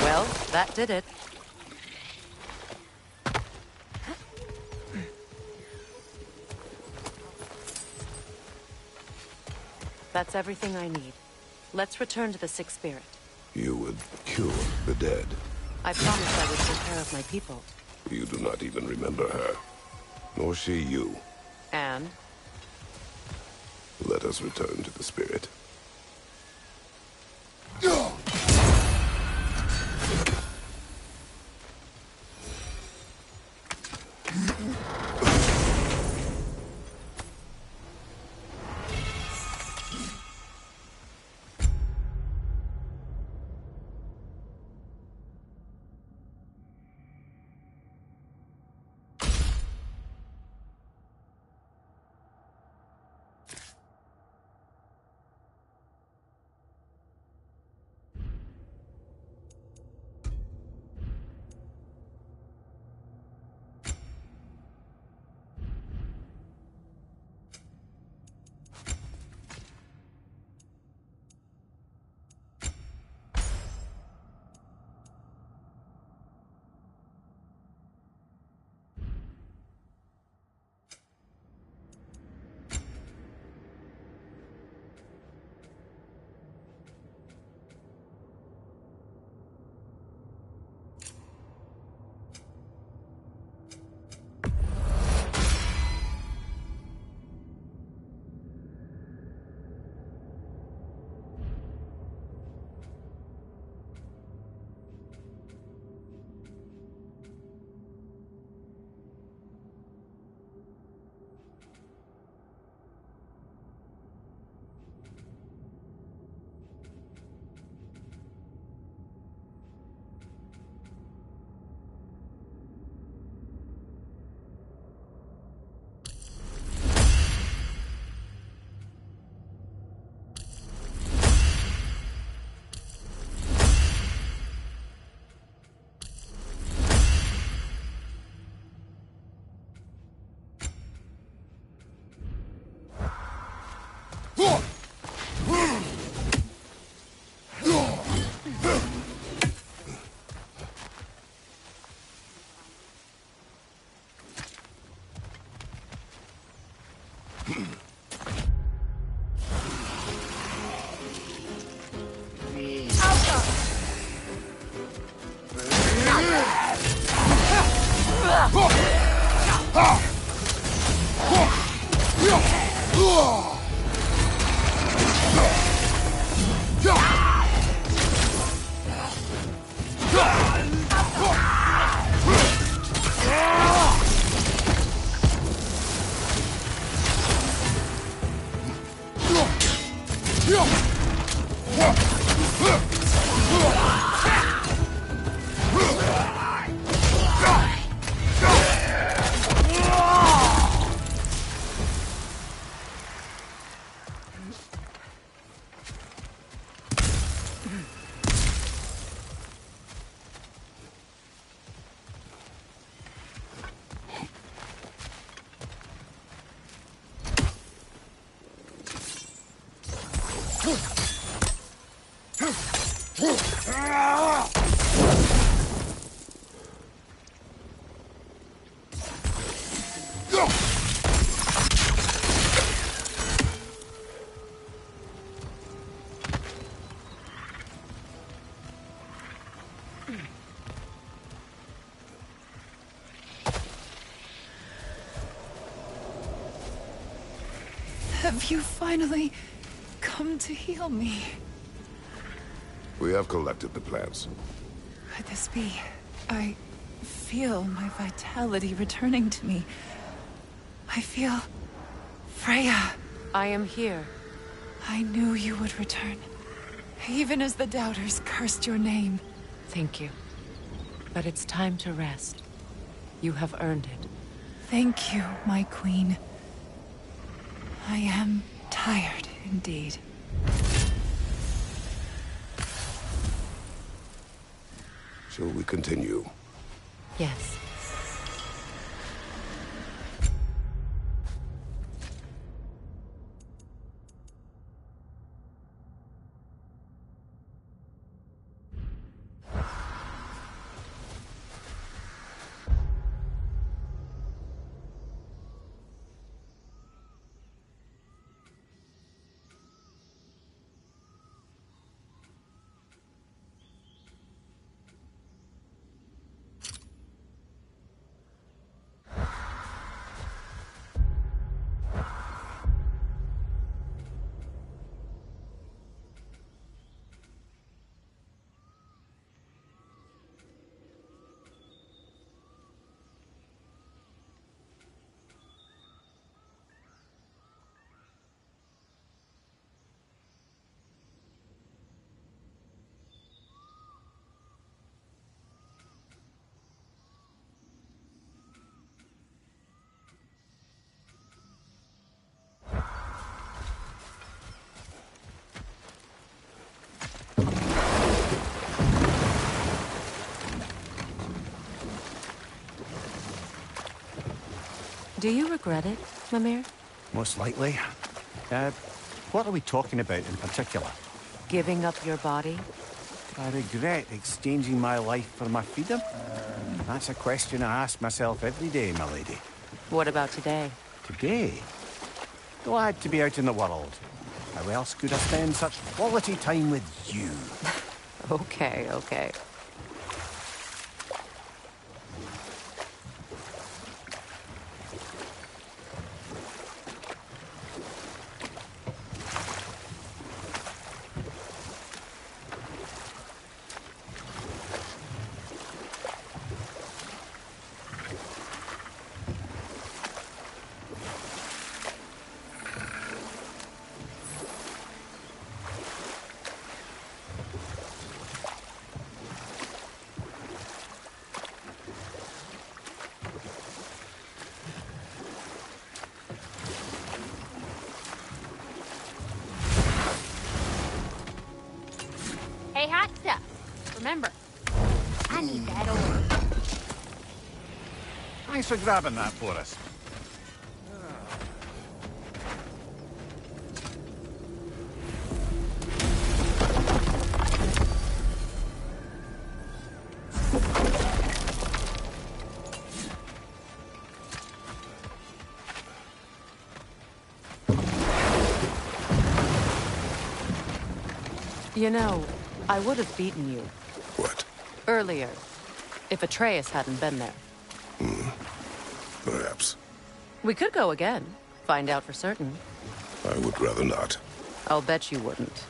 Well, that did it. That's everything I need. Let's return to the Sixth Spirit. You would cure the dead. I promised I would take care of my people. You do not even remember her. Nor she you. And? Let us return to the Spirit. Have you finally come to heal me? We have collected the plants. Could this be? I feel my vitality returning to me. I feel... Freya. I am here. I knew you would return. Even as the doubters cursed your name. Thank you. But it's time to rest. You have earned it. Thank you, my queen. I am tired indeed. Shall we continue? Yes. Do you regret it, Mimir? Most likely. What are we talking about in particular? Giving up your body? I regret exchanging my life for my freedom? That's a question I ask myself every day, my lady. What about today? Today? Glad to be out in the world. How else could I spend such quality time with you? Okay, okay. Hey, hot stuff. Remember, I need that ore. Thanks for grabbing that for us. You know, I would have beaten you. What? Earlier, if Atreus hadn't been there. Perhaps. We could go again. Find out for certain. I would rather not. I'll bet you wouldn't.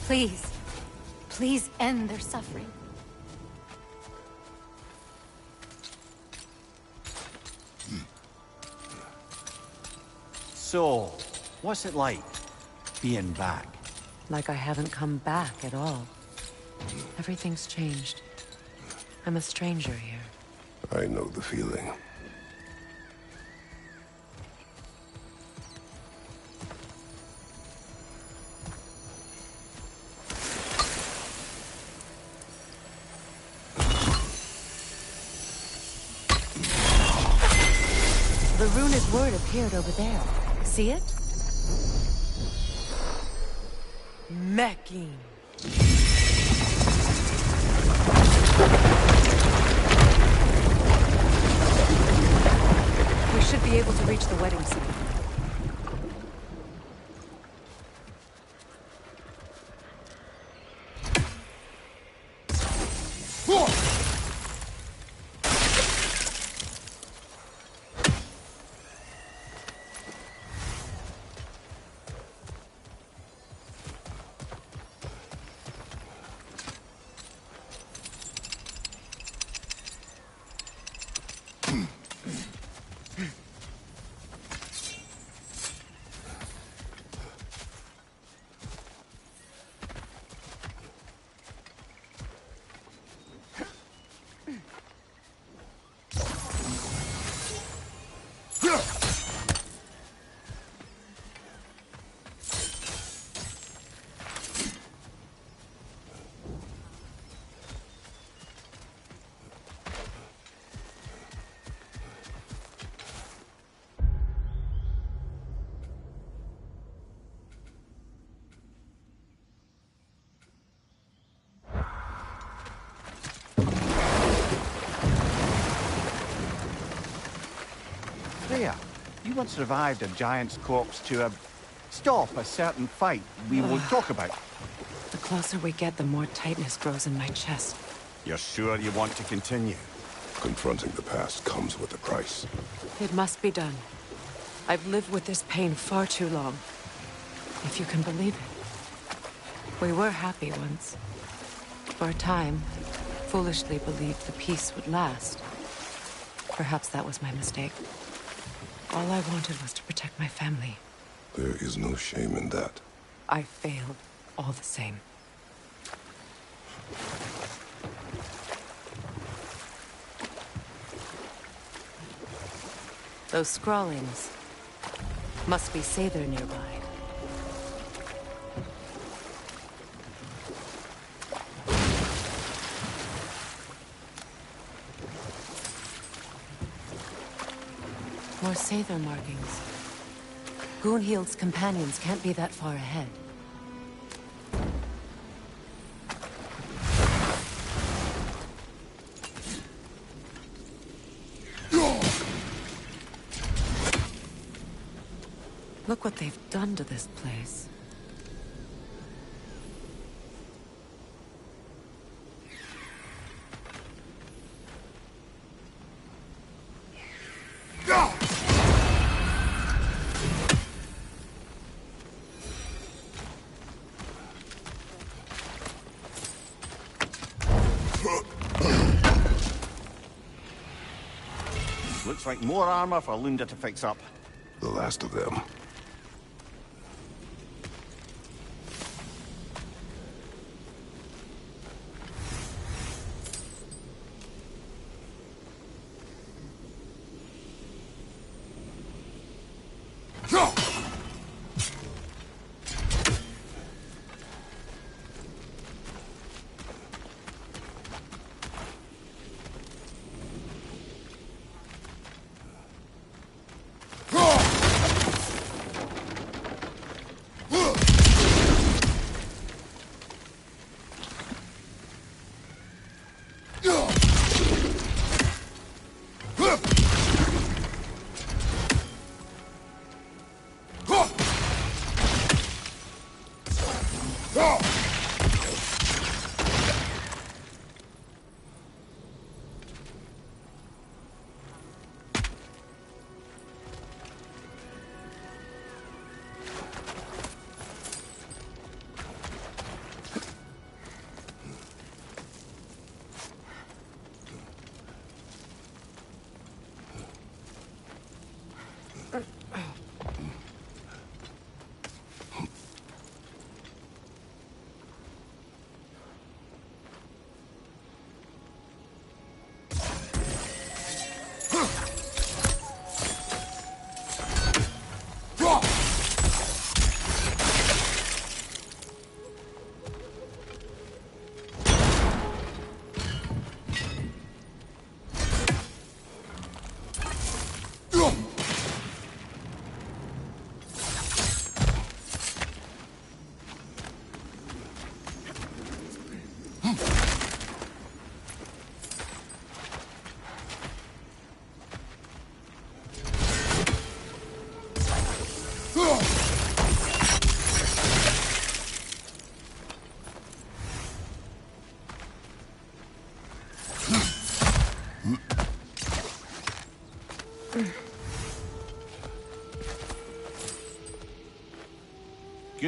Please. Please end their suffering. So, what's it like, being back? Like I haven't come back at all. Everything's changed. I'm a stranger here. I know the feeling. appeared over there. See it? Mecking. We should be able to reach the wedding site. Freya, you once revived a giant's corpse to stop a certain fight we won't talk about. The closer we get, the more tightness grows in my chest. You're sure you want to continue? Confronting the past comes with a price. It must be done. I've lived with this pain far too long. If you can believe it. We were happy once. For a time, foolishly believed the peace would last. Perhaps that was my mistake. All I wanted was to protect my family. There is no shame in that. I failed, all the same. Those scrawlings must be Sather nearby. More Sather markings. Gunhild's companions can't be that far ahead. Look what they've done to this place. Looks like more armor for Lunda to fix up. The last of them.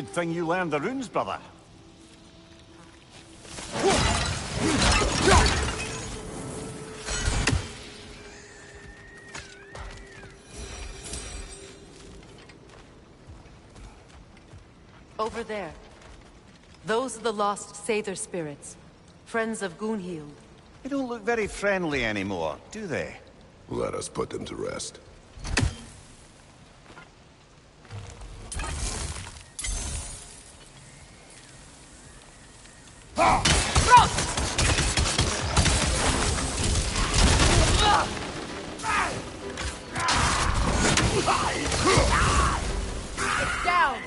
Good thing you learned the runes, brother. Over there. Those are the lost Sather spirits. Friends of Gunhild. They don't look very friendly anymore, do they? Let us put them to rest. Down!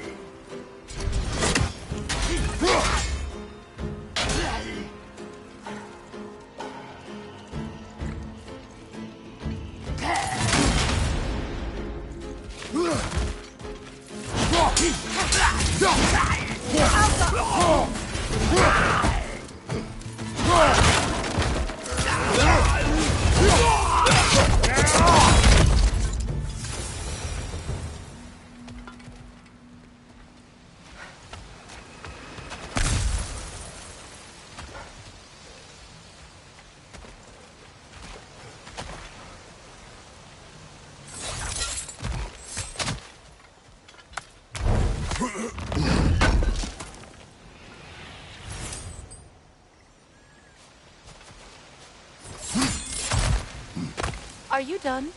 Are you done?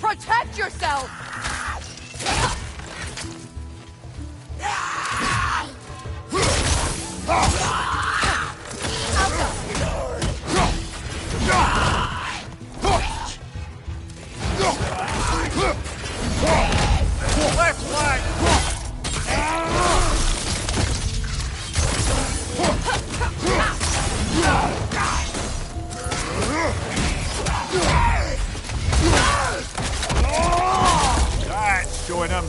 Protect yourself! Left flank! That's showing him.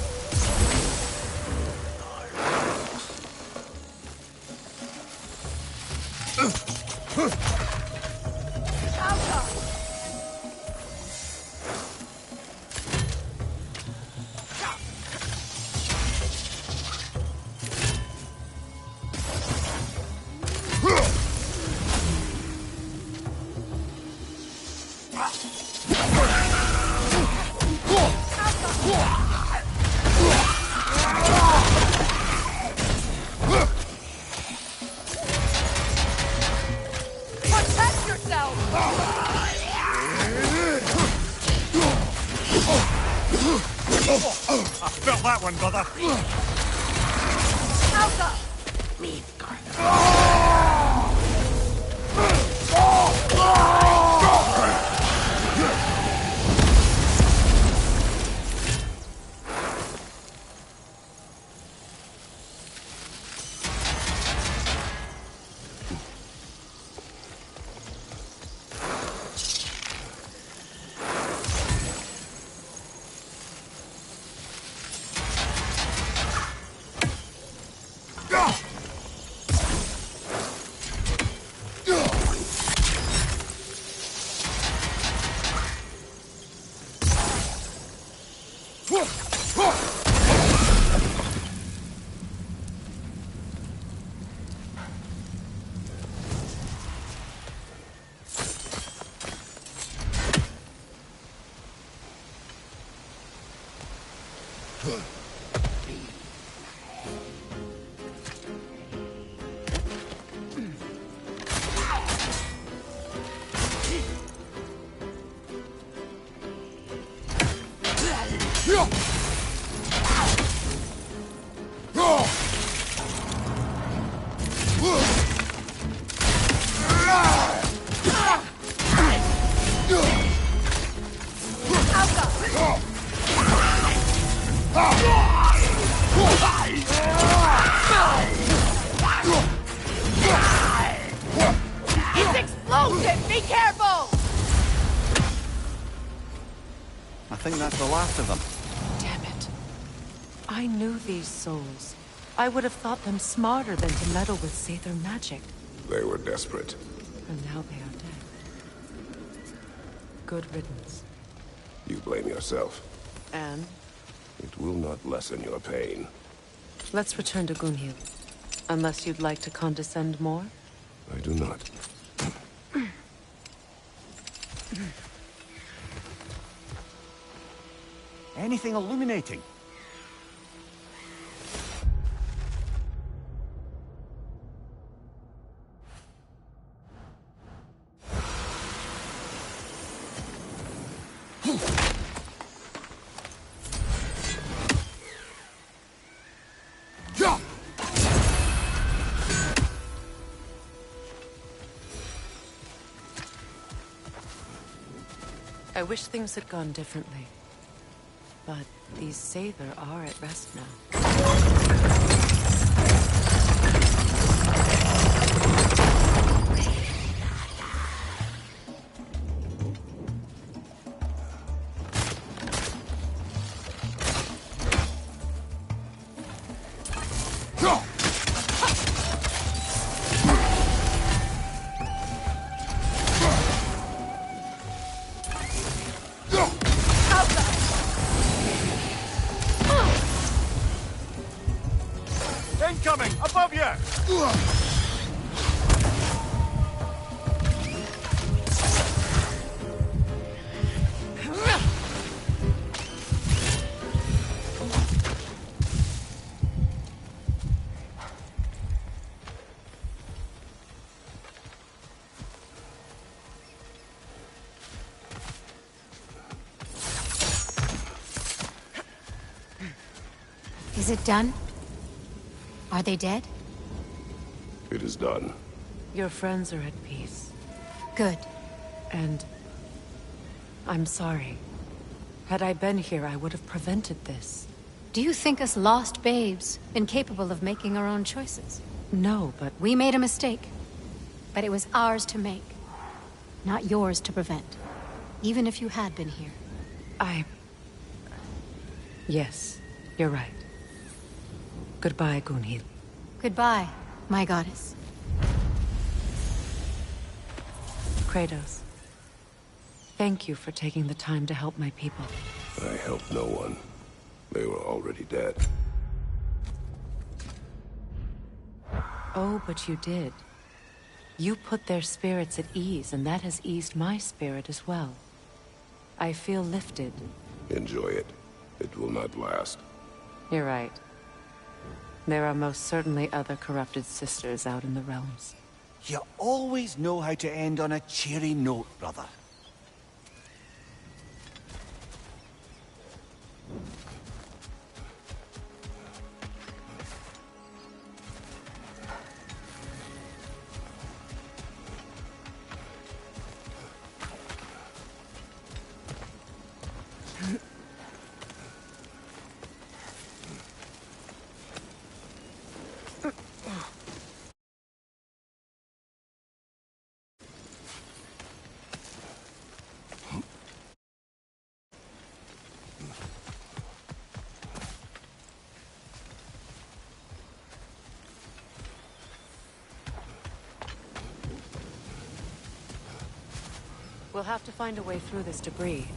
Protect yourself! I felt that one, brother. Alka! It's explosive! Be careful! I think that's the last of them. Damn it. I knew these souls. I would have thought them smarter than to meddle with Sather magic. They were desperate. And now they are dead. Good riddance. You blame yourself. And? It will not lessen your pain. Let's return to Gunhild. Unless you'd like to condescend more? I do not. Anything illuminating? I wish things had gone differently. But these Sather are at rest now. Incoming! Above you! Is it done? Are they dead? It is done. Your friends are at peace. Good. And I'm sorry. Had I been here, I would have prevented this. Do you think us lost babes, incapable of making our own choices? No, but We made a mistake. But it was ours to make. Not yours to prevent. Even if you had been here. Yes, you're right. Goodbye, Gunhild. Goodbye, my goddess. Kratos. Thank you for taking the time to help my people. I helped no one. They were already dead. Oh, but you did. You put their spirits at ease, and that has eased my spirit as well. I feel lifted. Enjoy it. It will not last. You're right. There are most certainly other corrupted sisters out in the realms. You always know how to end on a cheery note, brother. We'll have to find a way through this debris.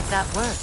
like that work?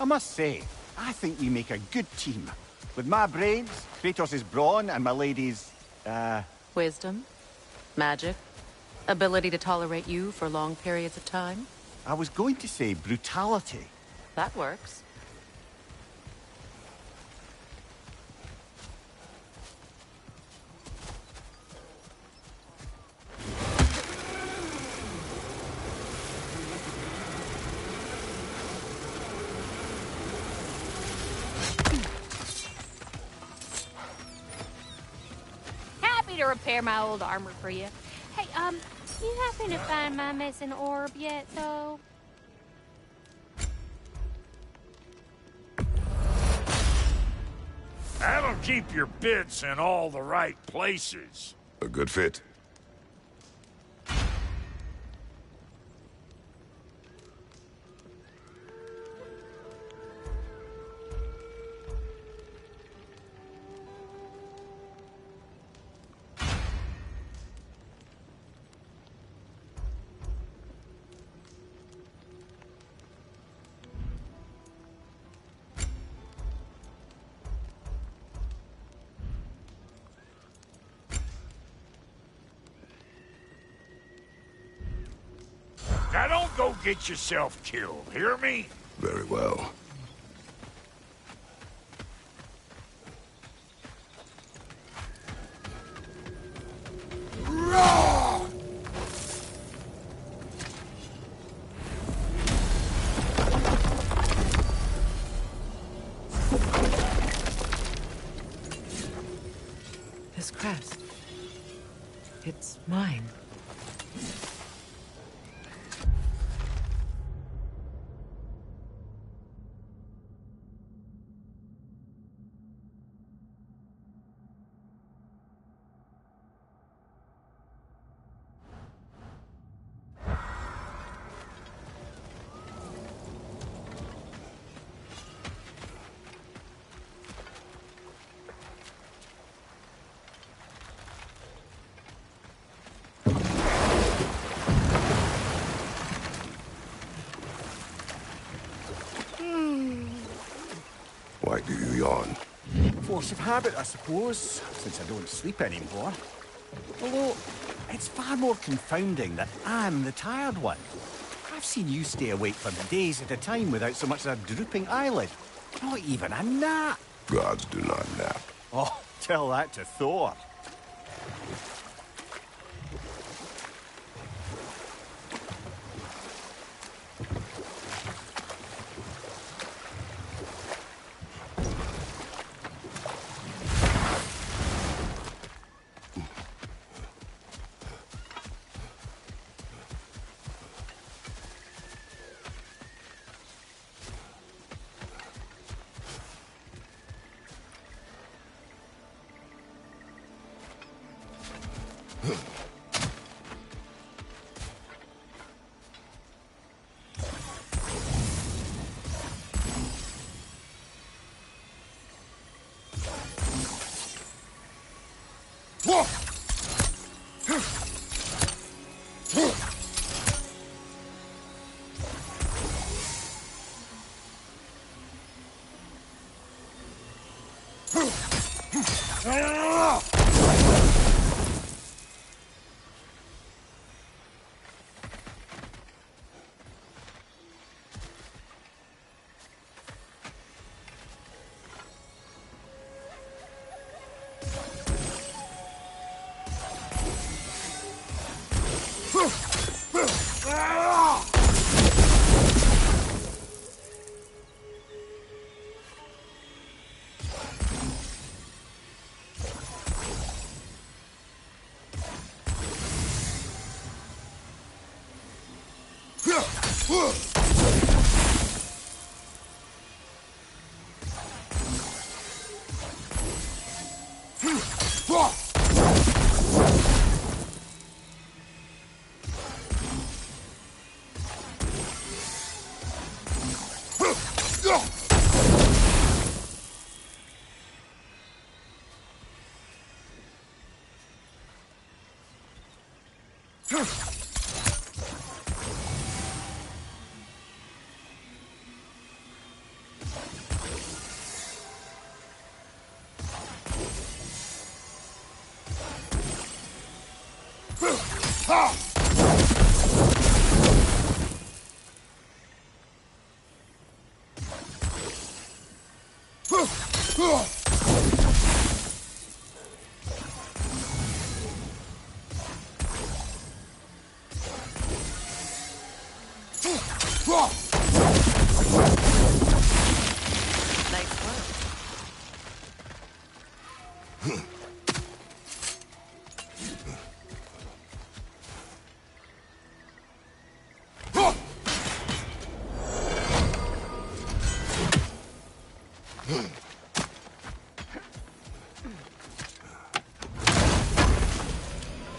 I must say, I think we make a good team. With my brains, Kratos' brawn, and my lady's, Wisdom? Magic? Ability to tolerate you for long periods of time? I was going to say brutality. That works. Happy to repair my old armor for you. Hey, you happen to find my missing orb yet, though? That'll keep your bits in all the right places. A good fit. Now don't go get yourself killed, hear me? Very well. This crest. It's mine. Why do you yawn? Force of habit, I suppose, since I don't sleep anymore. Although, it's far more confounding that I'm the tired one. I've seen you stay awake for days at a time without so much as a drooping eyelid. Not even a nap. Gods do not nap. Oh, tell that to Thor.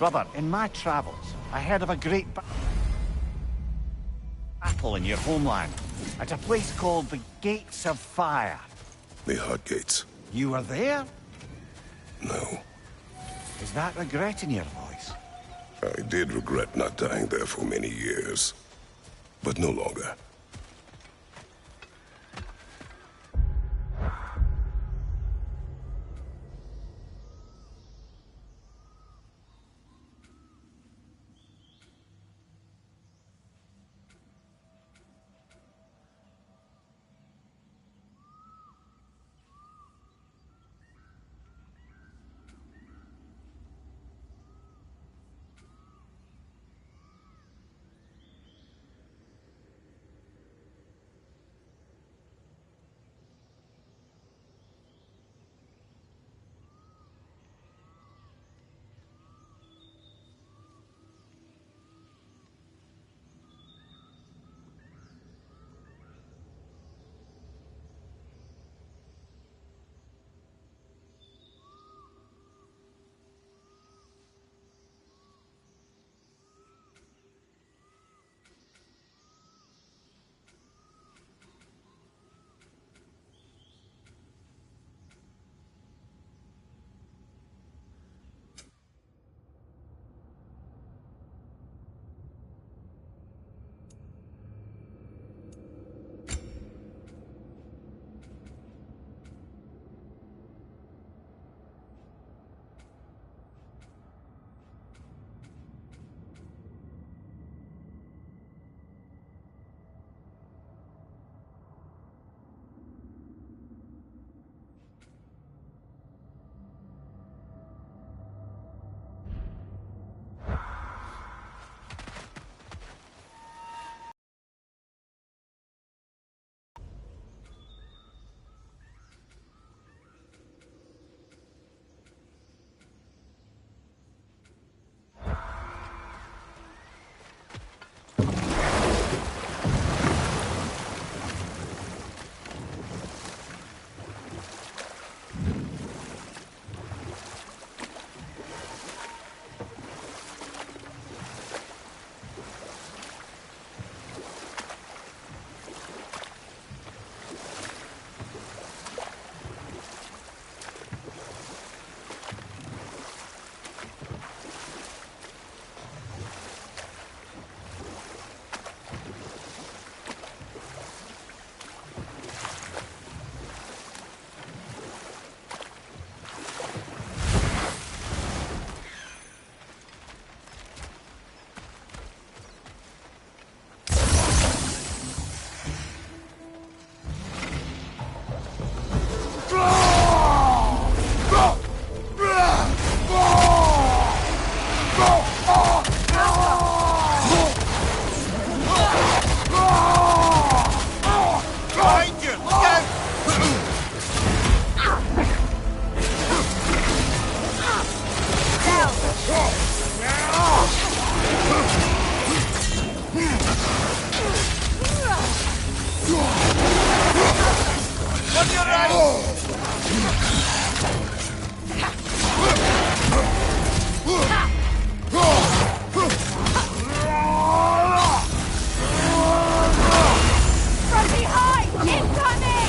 Brother, in my travels, I heard of a great battle in your homeland, at a place called the Gates of Fire. The Hot Gates. You were there? No. Is that regret in your voice? I did regret not dying there for many years, but no longer. From behind! Incoming!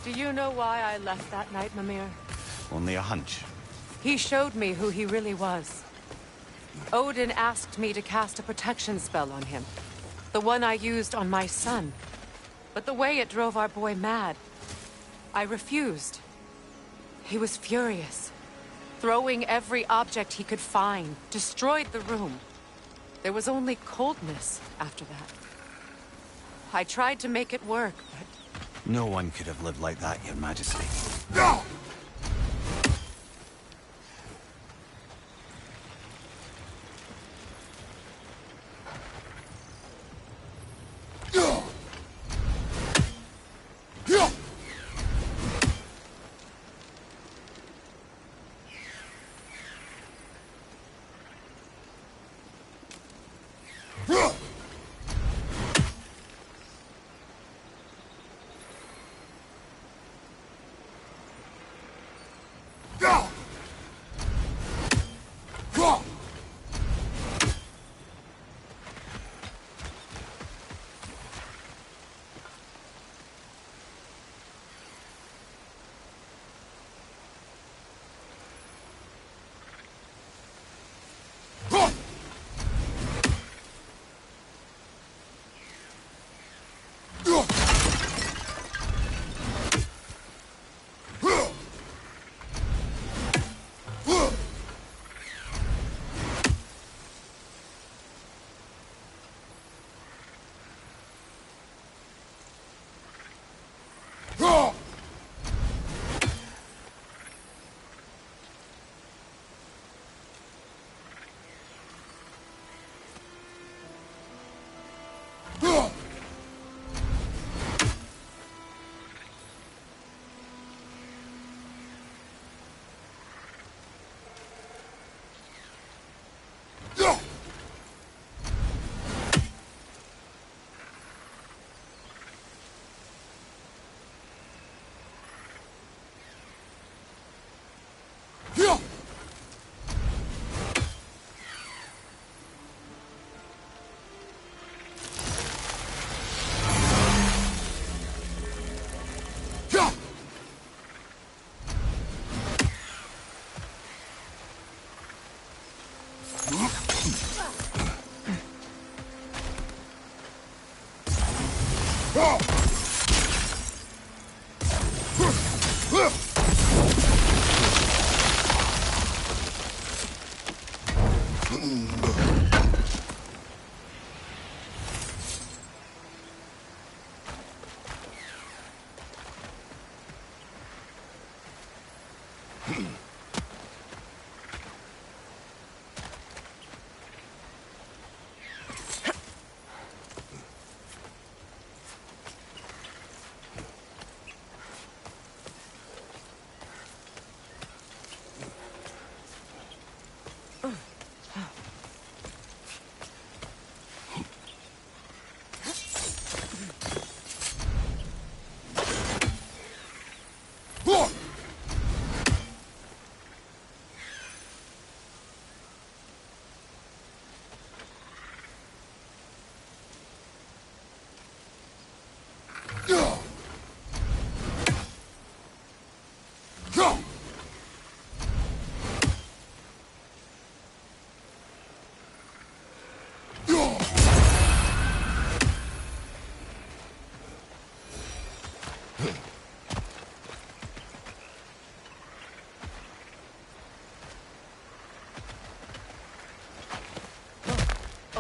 Do you know why I left that night, Mimir? Only a hunch. He showed me who he really was. Odin asked me to cast a protection spell on him. The one I used on my son. But the way it drove our boy mad, I refused. He was furious, throwing every object he could find, destroyed the room. There was only coldness after that. I tried to make it work, but... No one could have lived like that, Your Majesty.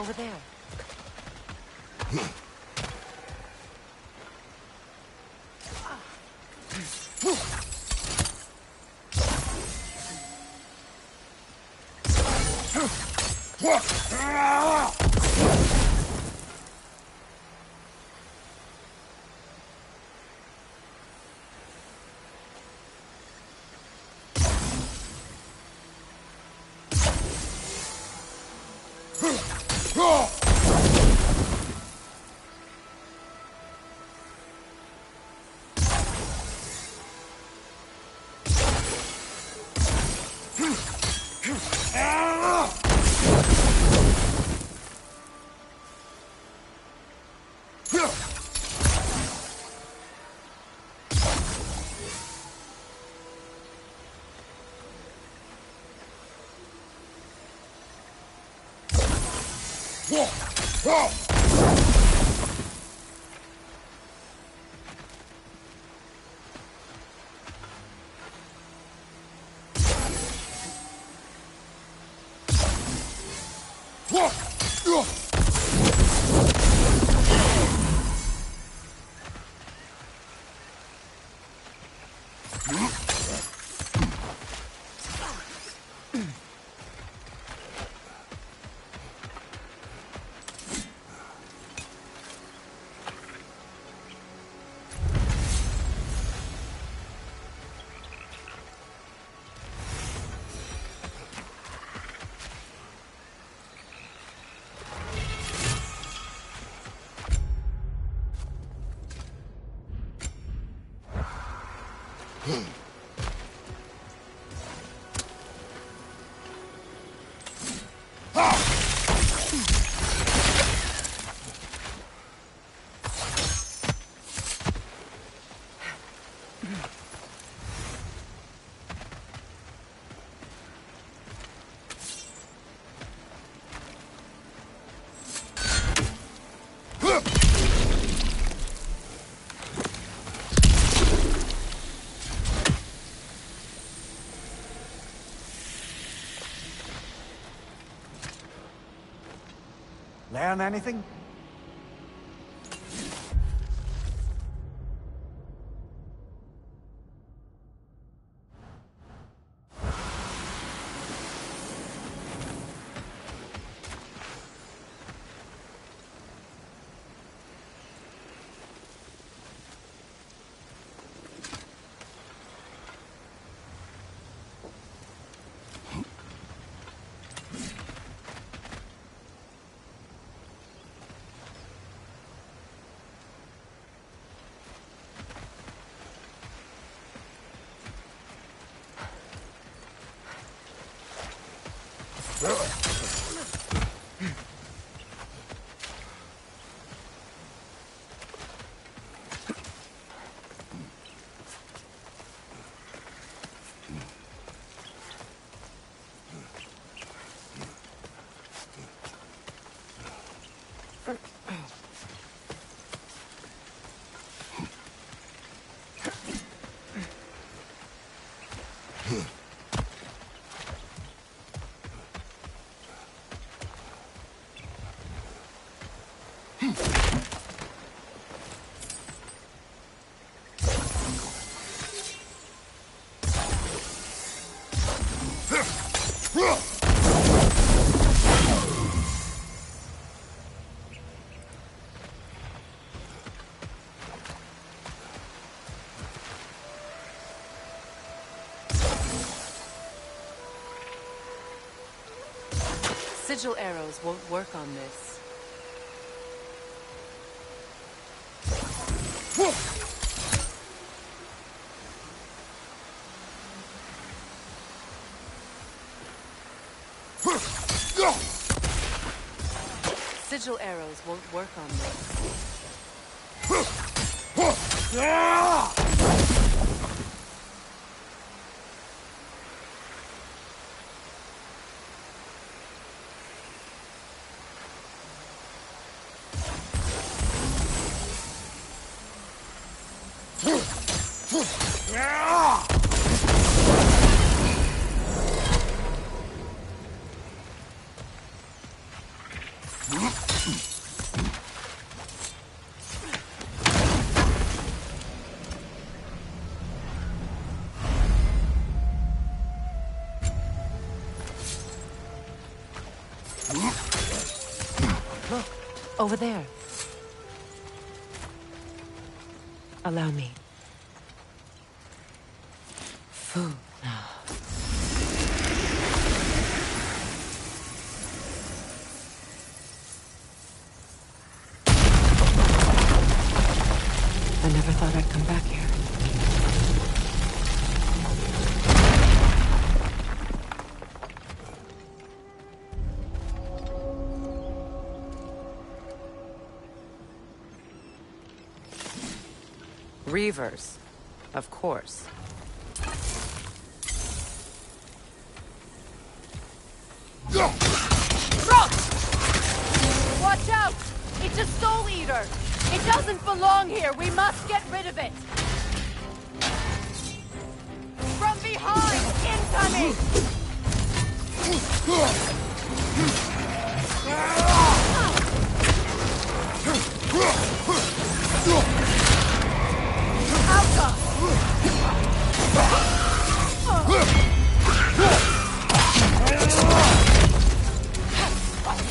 Over there. Learn anything? Sigil arrows won't work on this. Sigil arrows won't work on this. Look, over there. Allow me. Food now. I never thought I'd come back here. Reavers, of course. Rock! Watch out! It's a soul eater! It doesn't belong here! We must get rid of it! From behind! Incoming! Alka!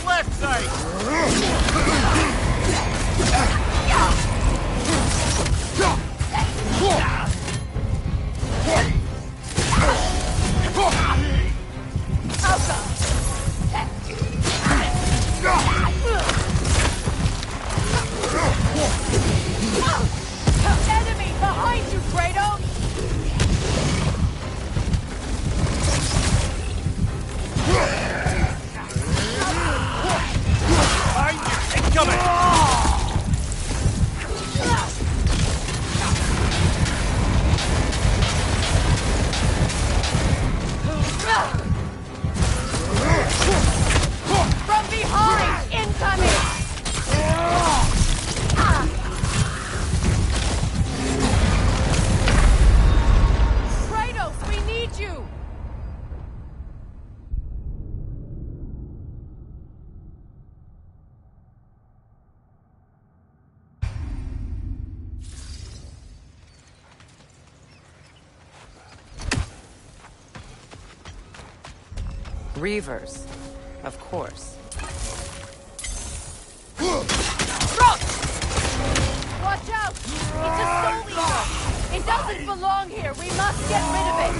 Left side! Enemy behind you, Kratos! Behind you! Incoming! From behind! Incoming! Kratos, we need you! Reavers, of course. Rock! Watch out! It's a soul eater! It doesn't belong here! We must get rid of it!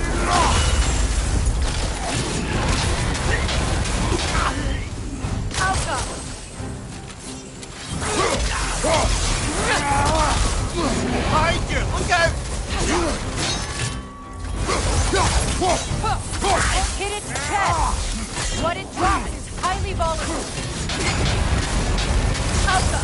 Alka! Behind you! Look out! Hit its chest! What it drops is highly volatile. Alka!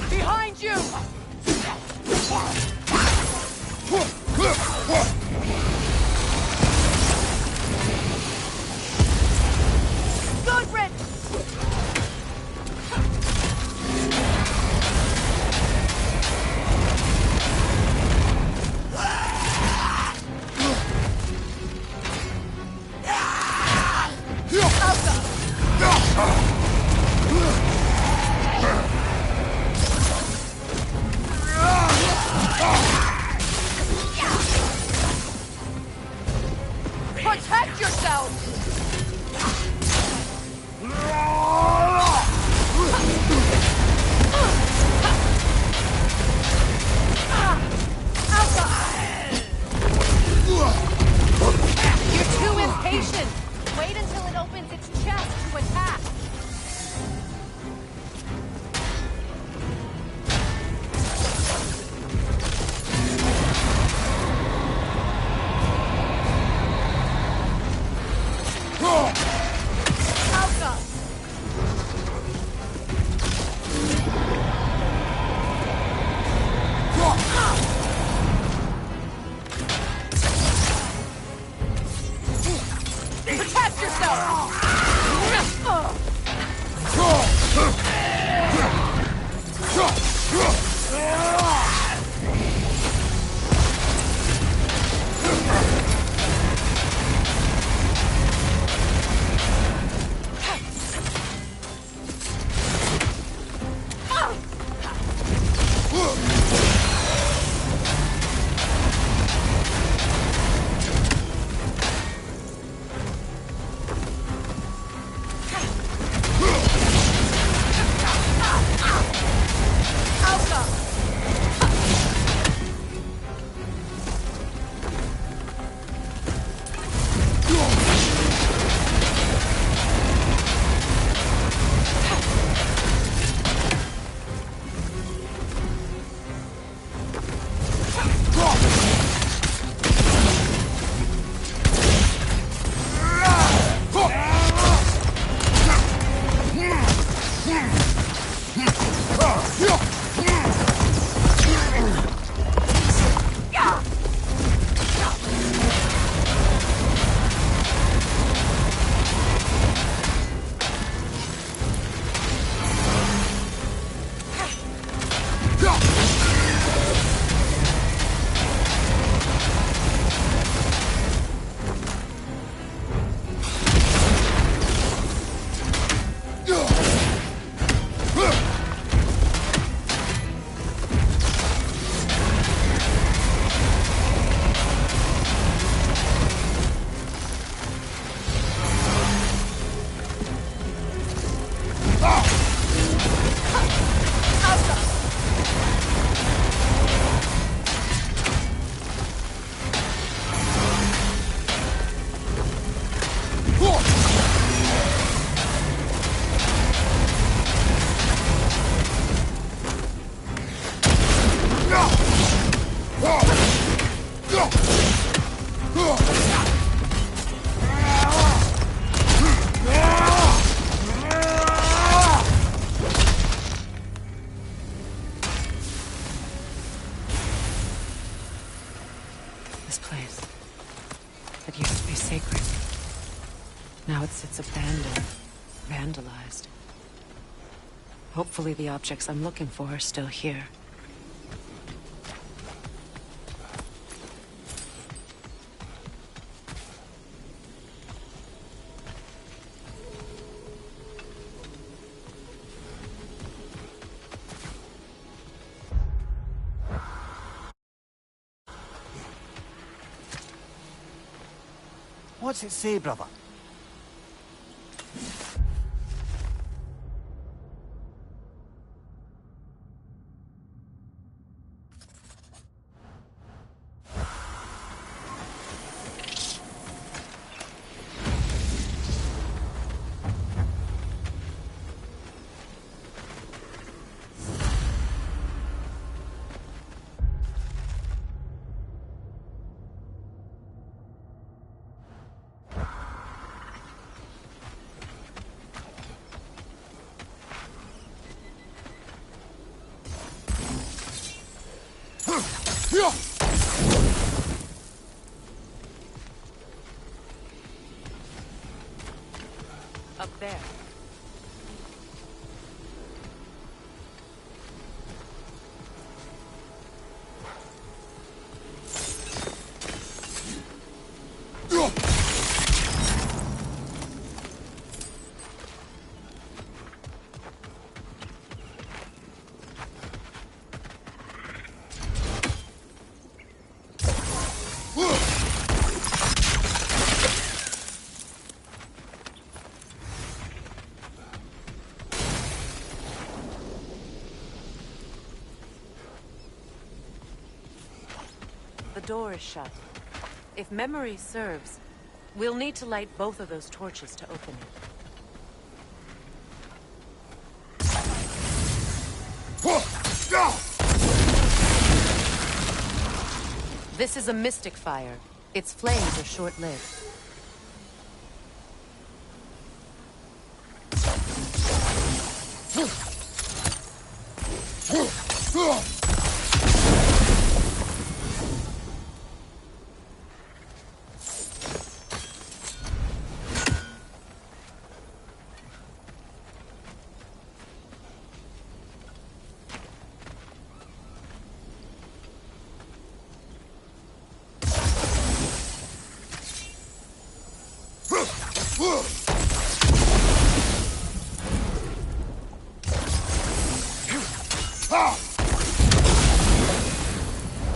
Behind you! Good riddance! Protect yourself! You're too impatient! Wait until it opens its chest to attack! Protect yourself! This place. It used to be sacred. Now it sits abandoned, vandalized. Hopefully the objects I'm looking for are still here. What's it say, brother? Up there. door is shut. If memory serves, we'll need to light both of those torches to open it. This is a mystic fire. Its flames are short-lived.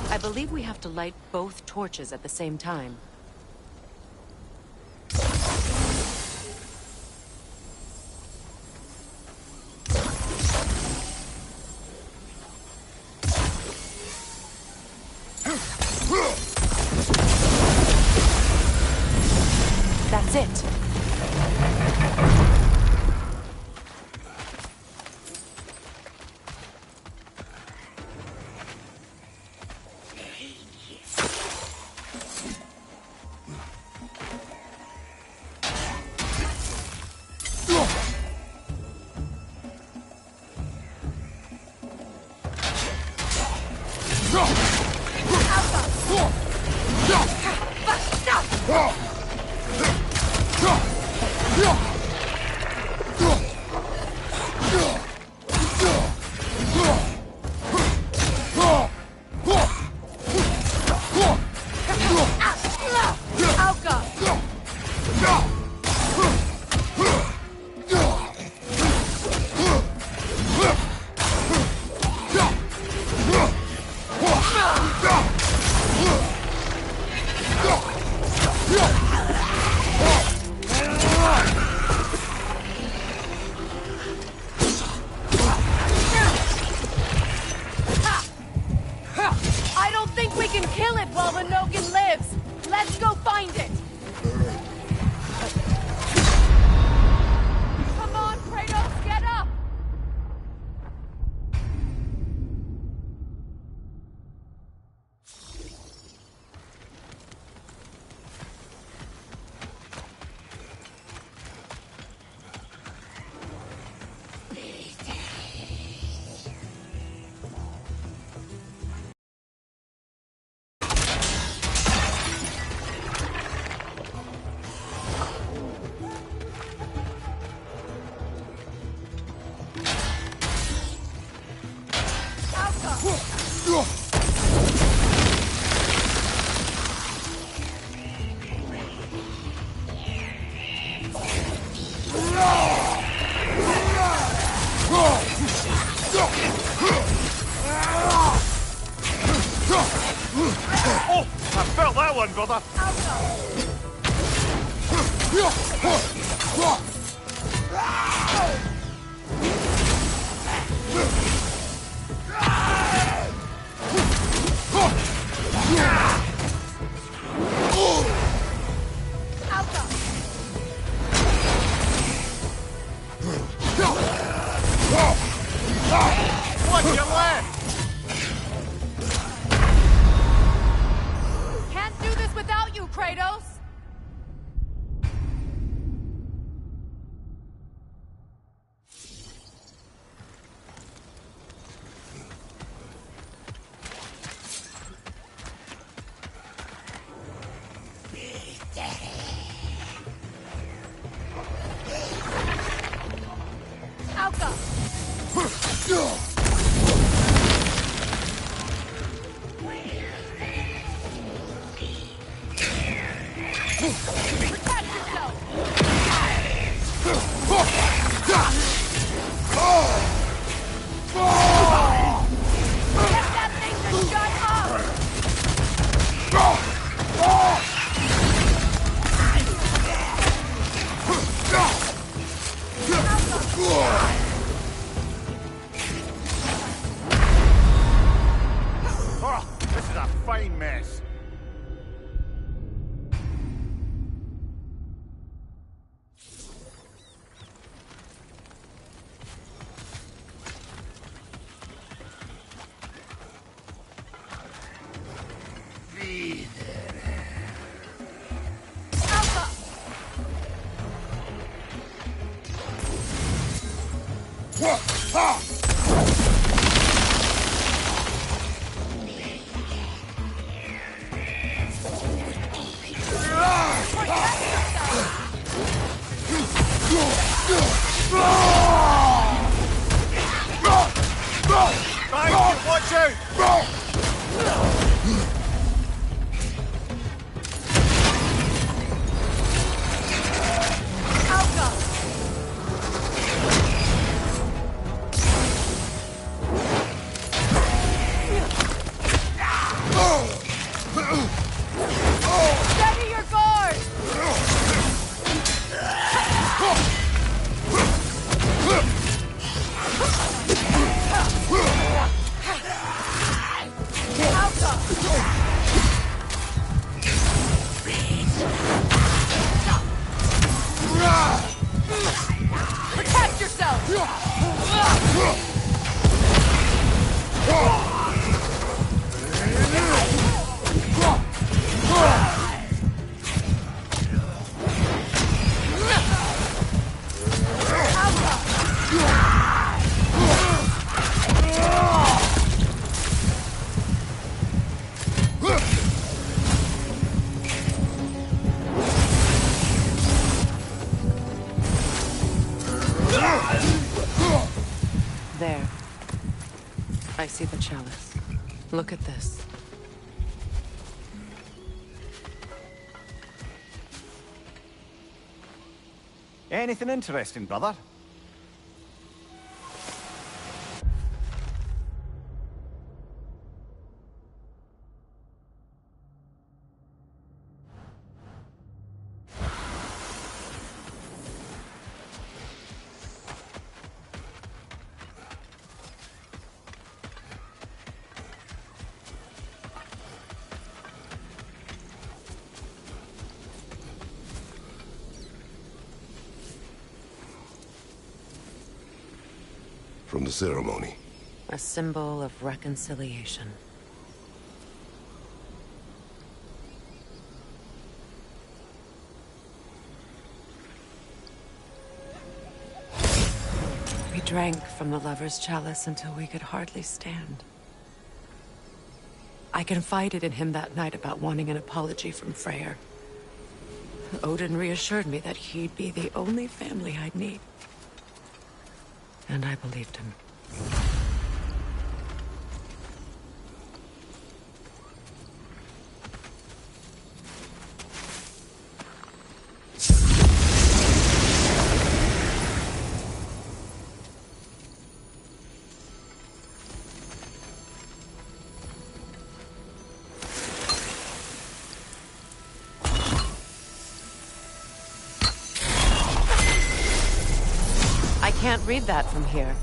I believe we have to light both torches at the same time. That's it. I don't think we can kill it while the Nogan lives. Let's go find it. Come on, Kratos, get up! Oh, I felt that one, brother. What's your left? Can't do this without you, Kratos! Oh, this is a fine mess. There. I see the chalice. Look at this. Anything interesting, brother? From the ceremony. A symbol of reconciliation. We drank from the lover's chalice until we could hardly stand. I confided in him that night about wanting an apology from Freyr. Odin reassured me that he'd be the only family I'd need. And I believed him. I can't read that from here.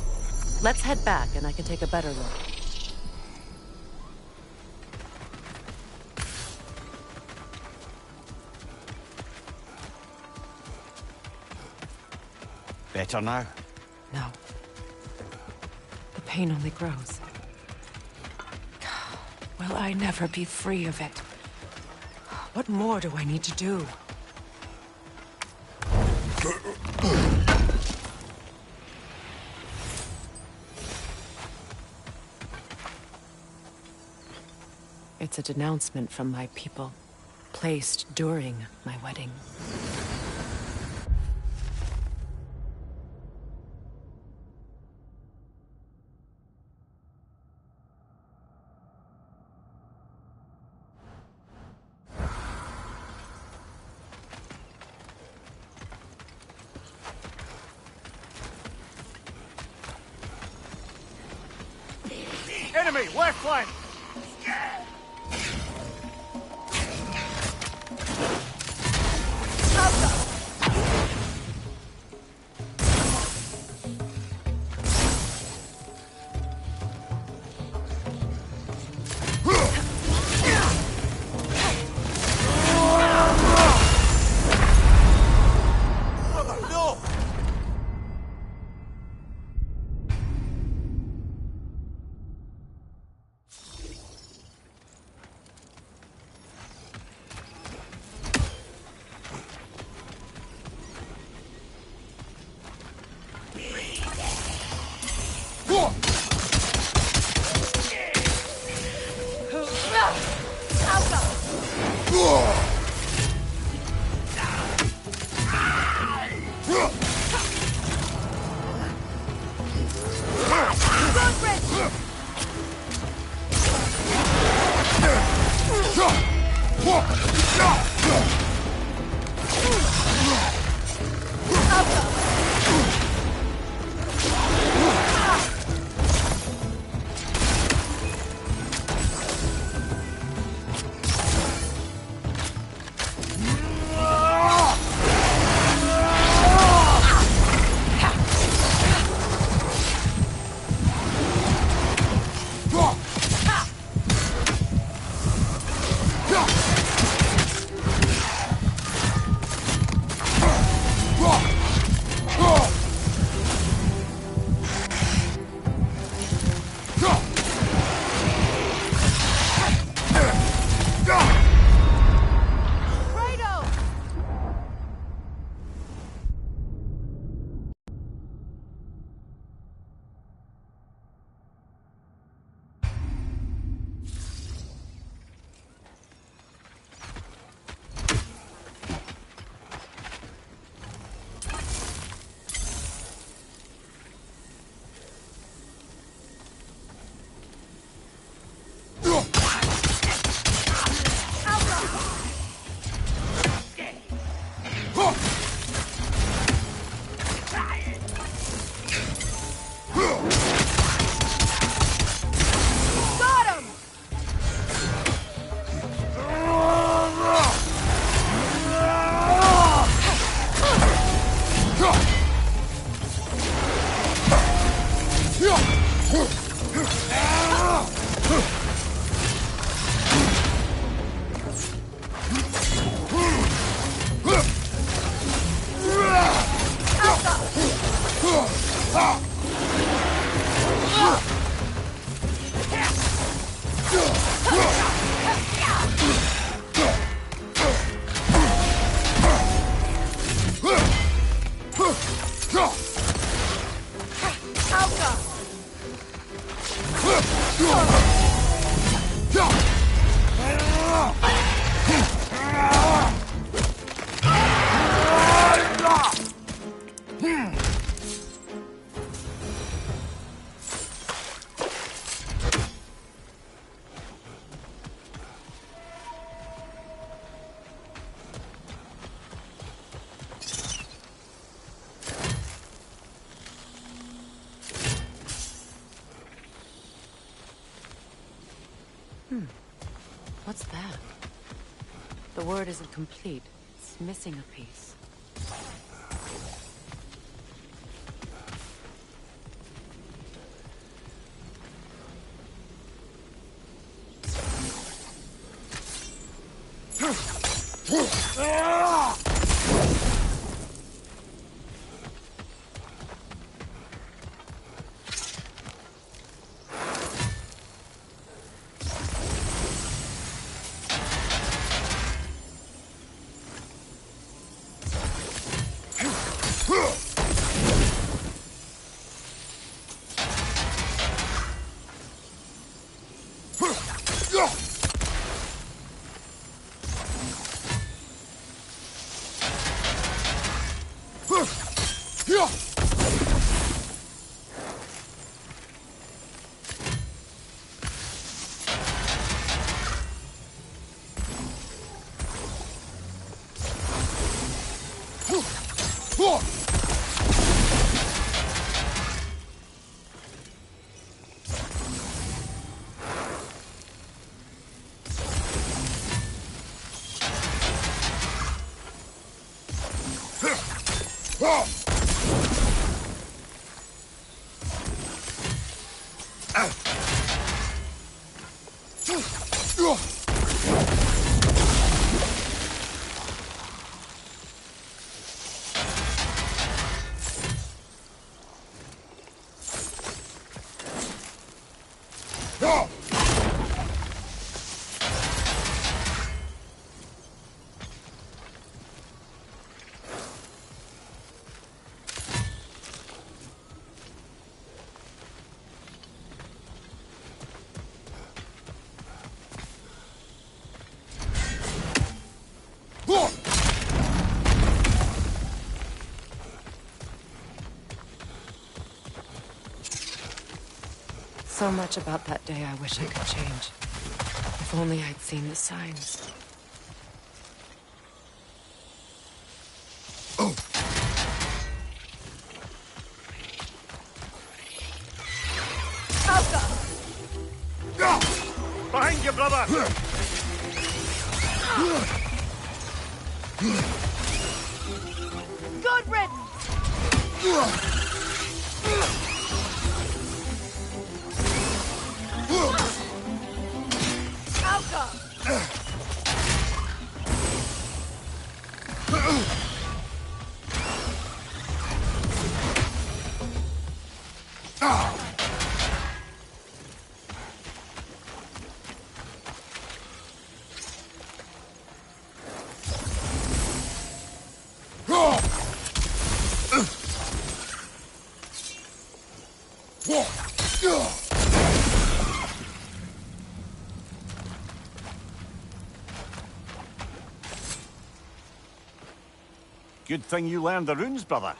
Let's head back and I can take a better look. Better now? No. The pain only grows. Will I never be free of it? What more do I need to do? It's a denouncement from my people, placed during my wedding. Enemy, left flank! What's that? The word isn't complete. It's missing a piece. So much about that day I wish I could change. If only I'd seen the signs. Behind you, brother! Good riddance! Good thing you learned the runes, brother.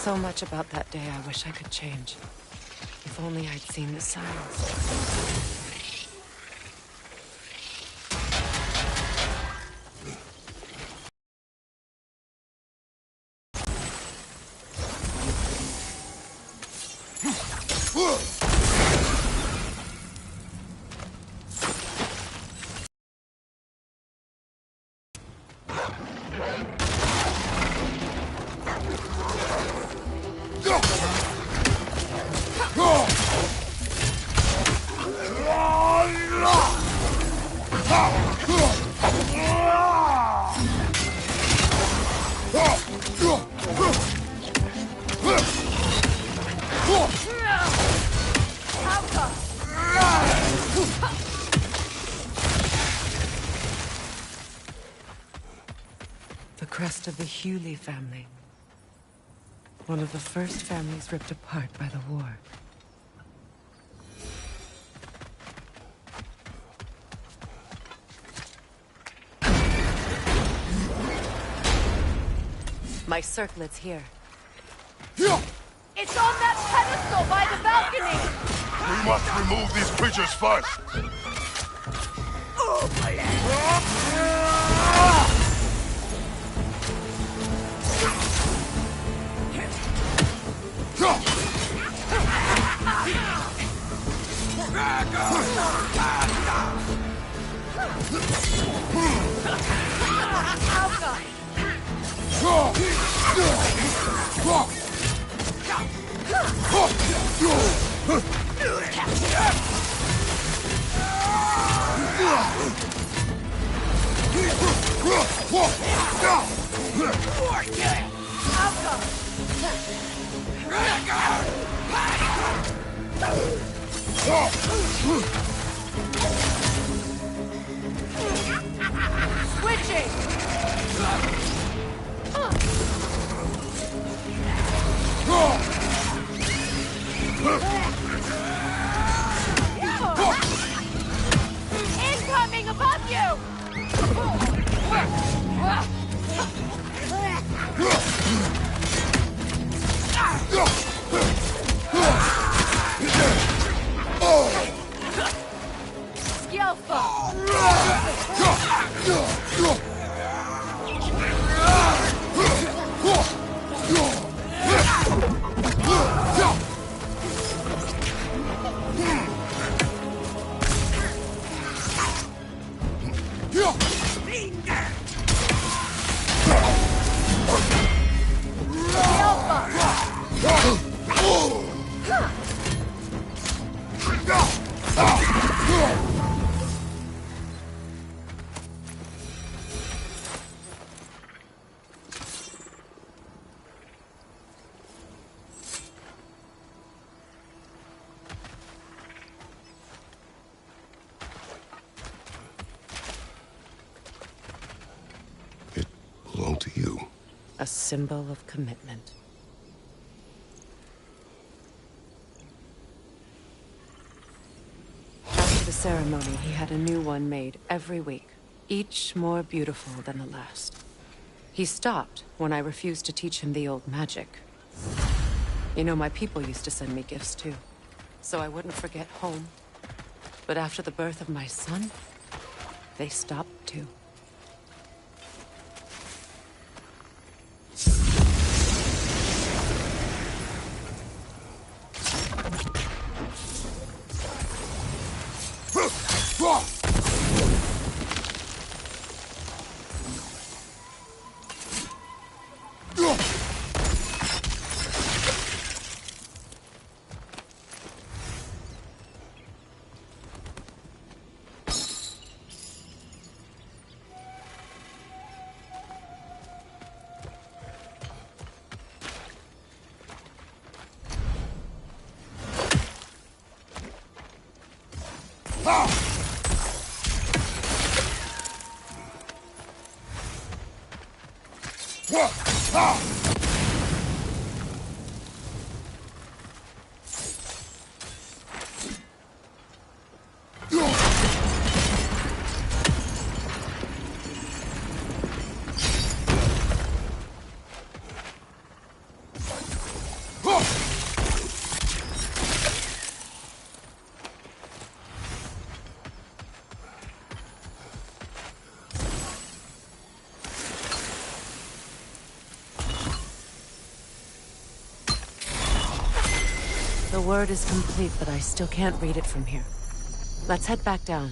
So much about that day I wish I could change. If only I'd seen the signs. The crest of the Hewley family. One of the first families ripped apart by the war. My circlet's here. It's on that pedestal by the balcony! We must remove these creatures first. Incoming above you! Belong to you. A symbol of commitment. After the ceremony, he had a new one made every week, each more beautiful than the last. He stopped when I refused to teach him the old magic. You know, my people used to send me gifts too, so I wouldn't forget home. But after the birth of my son, they stopped too. The word is complete, but I still can't read it from here. Let's head back down.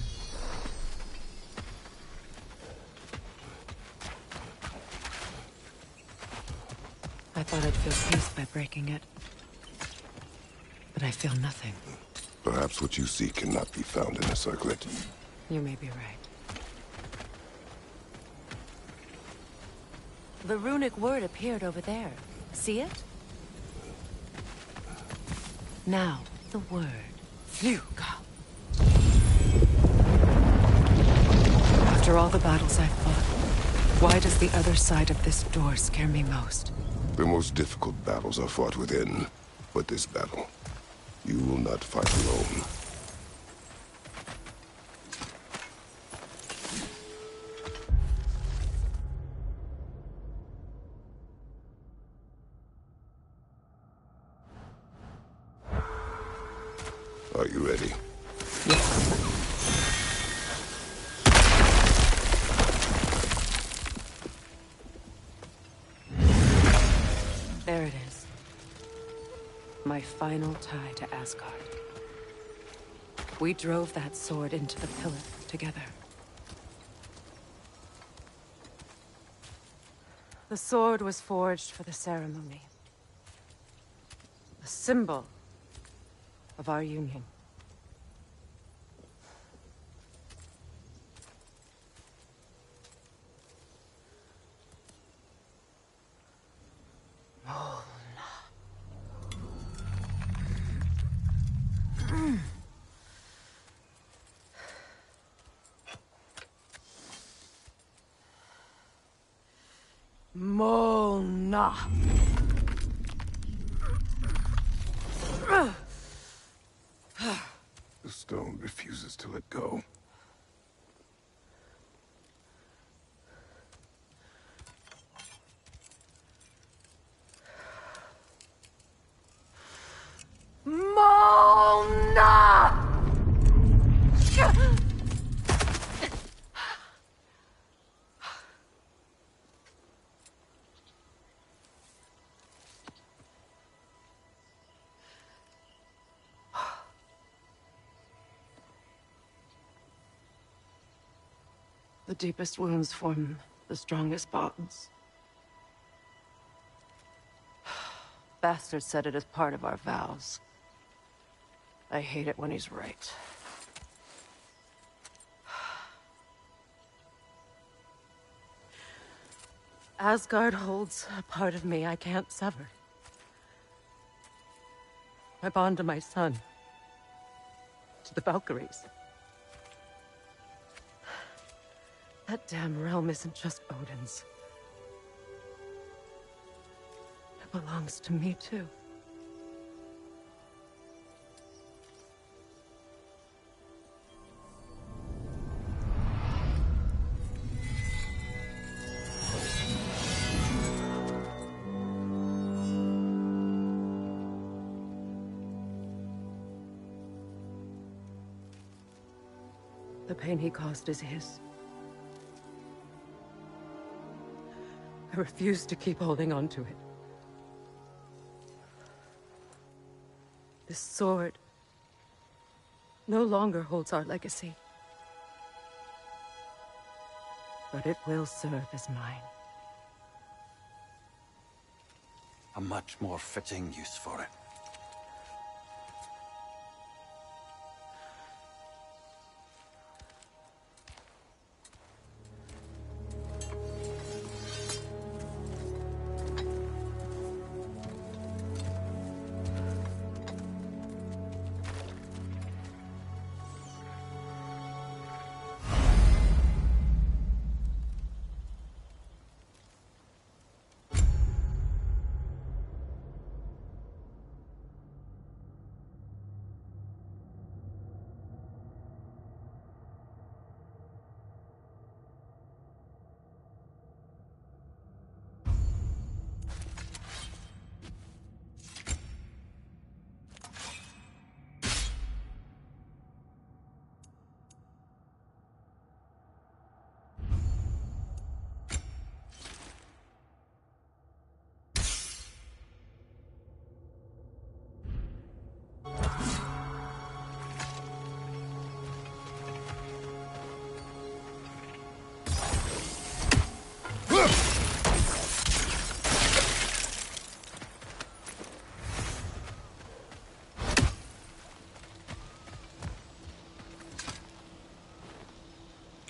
I thought I'd feel peace by breaking it. But I feel nothing. Perhaps what you seek cannot be found in a circlet. You may be right. The runic word appeared over there. See it? Now, the word. Fuga. After all the battles I've fought, why does the other side of this door scare me most? The most difficult battles are fought within. But this battle, you will not fight alone. Are you ready? There it is. My final tie to Asgard. We drove that sword into the pillar together. The sword was forged for the ceremony. A symbol of our union. Mona. The stone refuses to let go. Mona! The deepest wounds form the strongest bonds. Bastard said it as part of our vows. I hate it when he's right. Asgard holds a part of me I can't sever. My bond to my son. To the Valkyries. That damn realm isn't just Odin's. It belongs to me, too. The pain he caused is his. I refuse to keep holding on to it. This sword no longer holds our legacy. But it will serve as mine. A much more fitting use for it.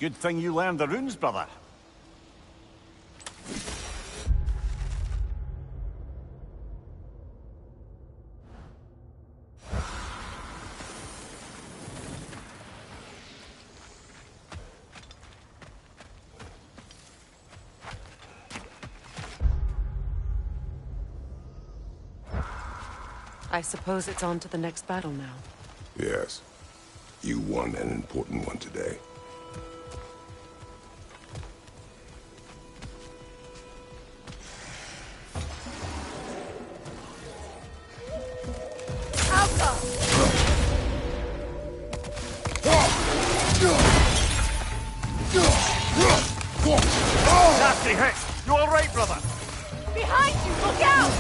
Good thing you learned the runes, brother. I suppose it's on to the next battle now. Yes. You won an important one today. Nasty hit! You all right, brother? Behind you! Look out!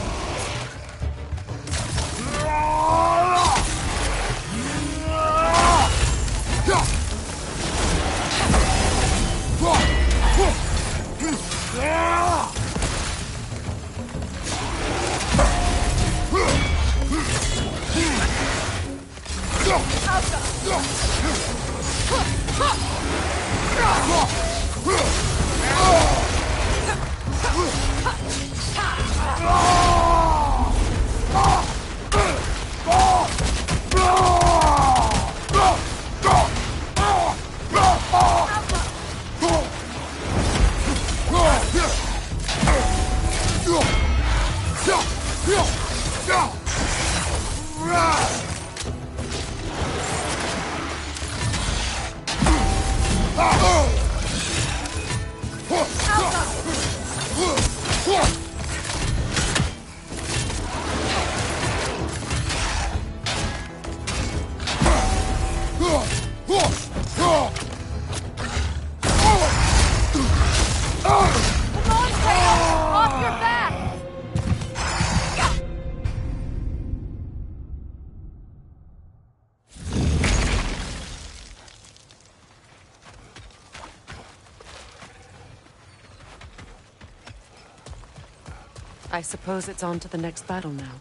I suppose it's on to the next battle now.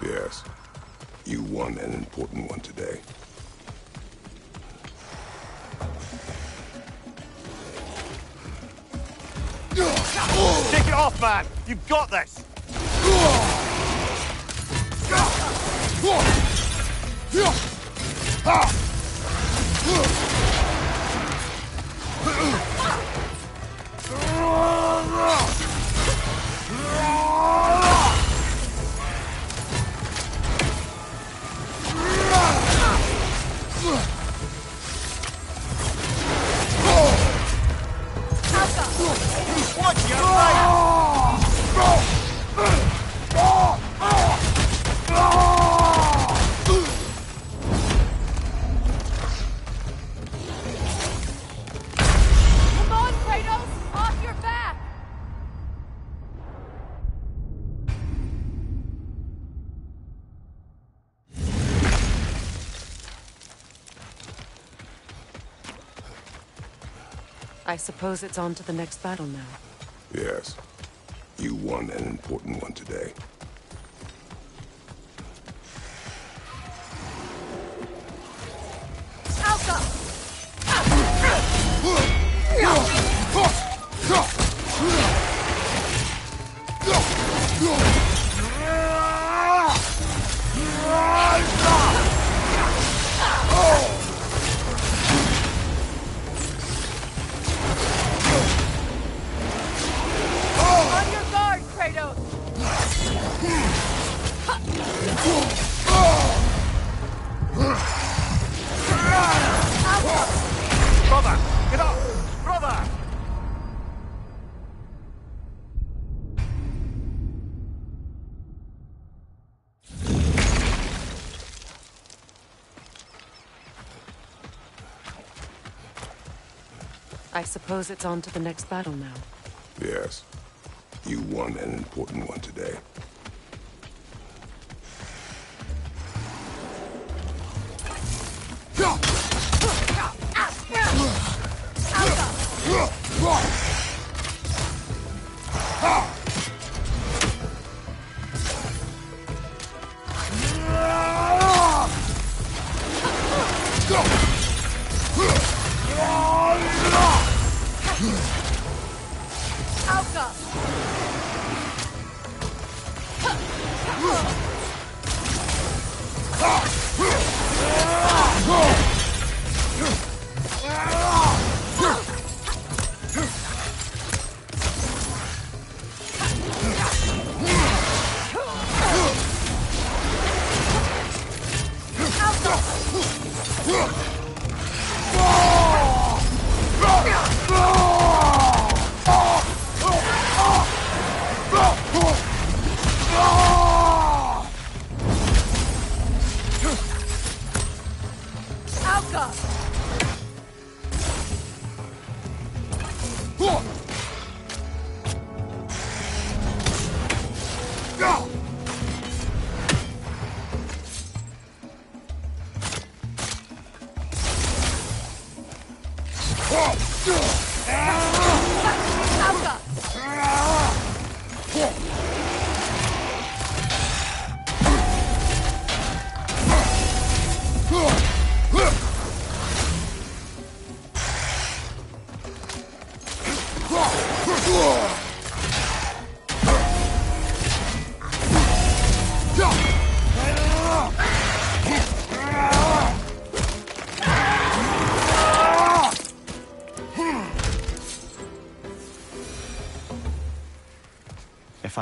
Yes. You won an important one today. Take it off, man! You've got this! Watch your right! Come on, Kratos! Off your back! I suppose it's on to the next battle now. Yes. You won an important one today. On your guard, Kratos! Brother! Get up! Brother! I suppose it's on to the next battle now. Yes. You won an important one today.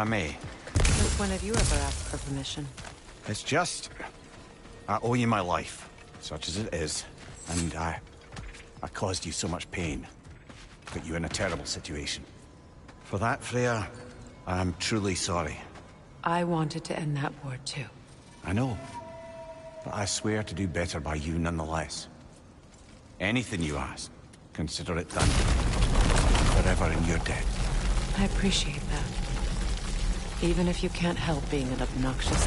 I may. Since when have you ever asked for permission? It's just... I owe you my life, such as it is. And I caused you so much pain. Put you in a terrible situation. For that, Freya, I am truly sorry. I wanted to end that war too. I know. But I swear to do better by you nonetheless. Anything you ask, consider it done. Forever in your debt. I appreciate that. Even if you can't help being an obnoxious...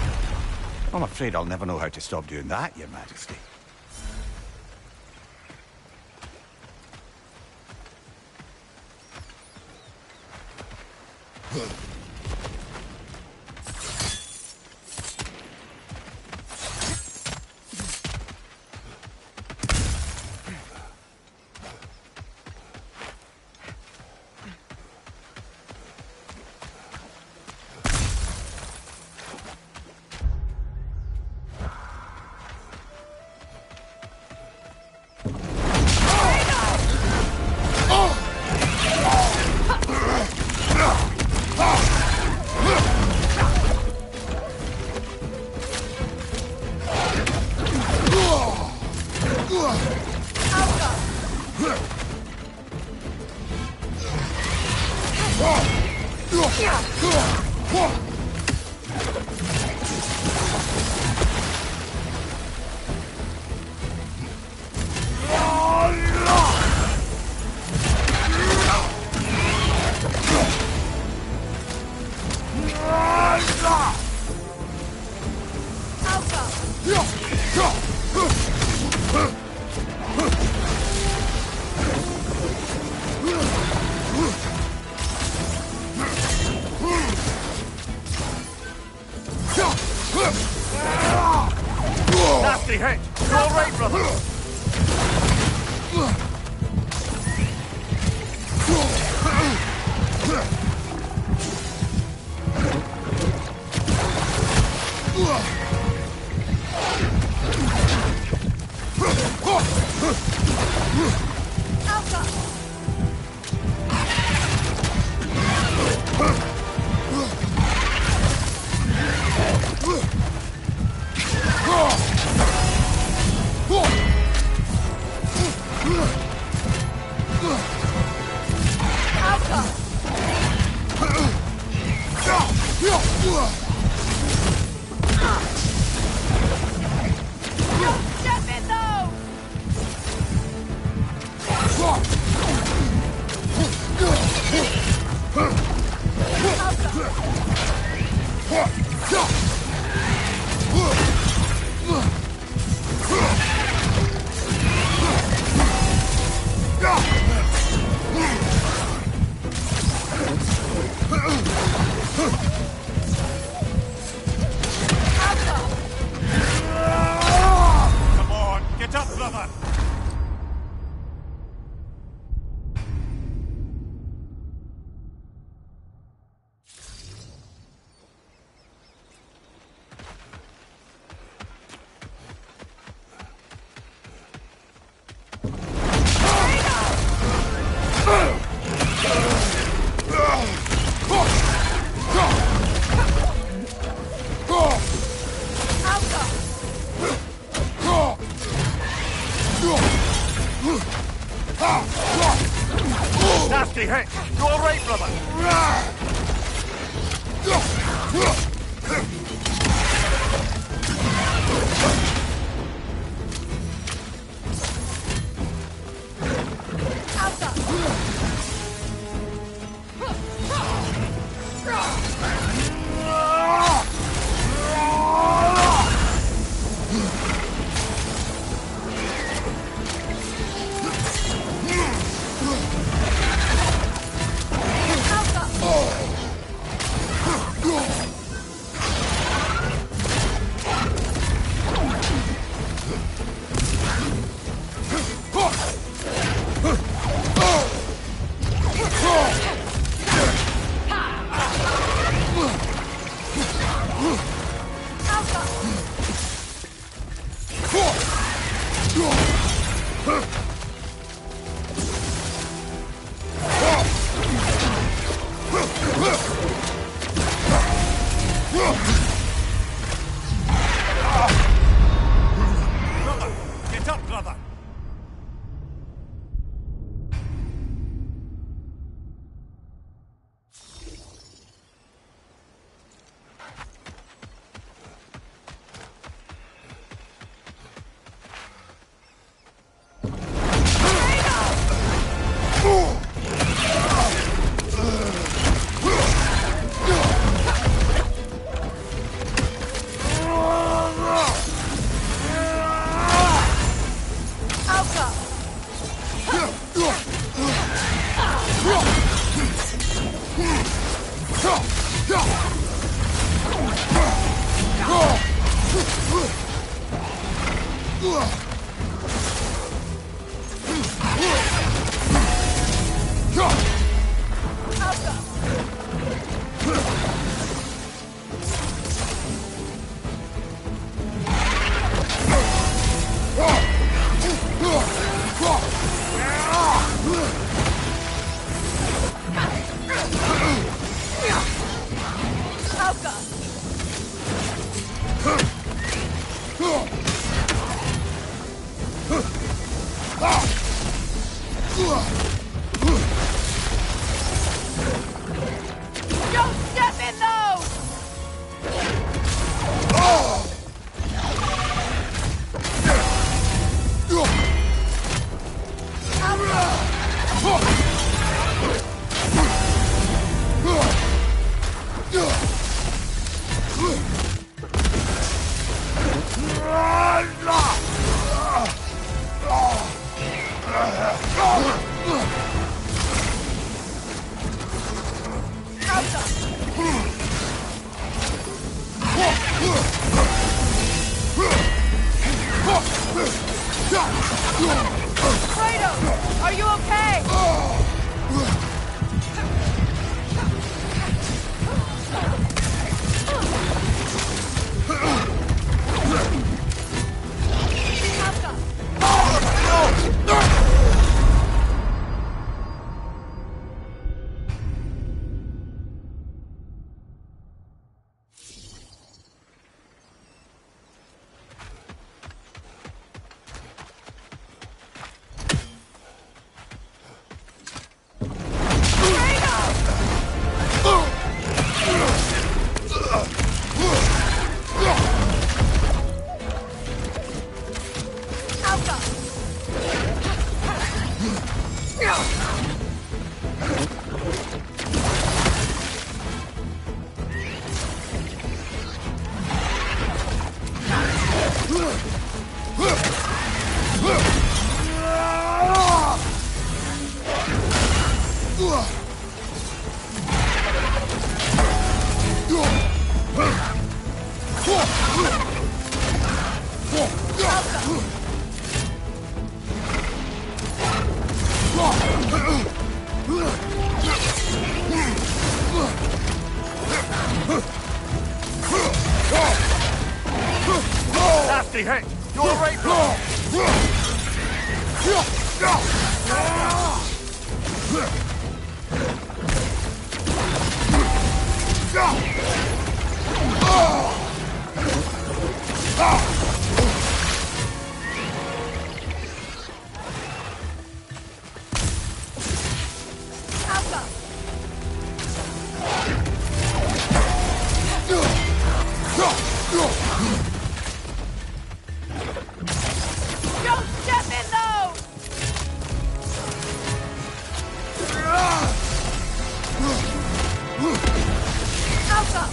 I'm afraid I'll never know how to stop doing that, Your Majesty. Nasty hit! You all right, brother? Nasty hit! You all right, brother? Brother! Get up, brother! Don't step in those! Kratos, are you okay? Nasty hit! You alright, brother? Don't step in those! Alpha!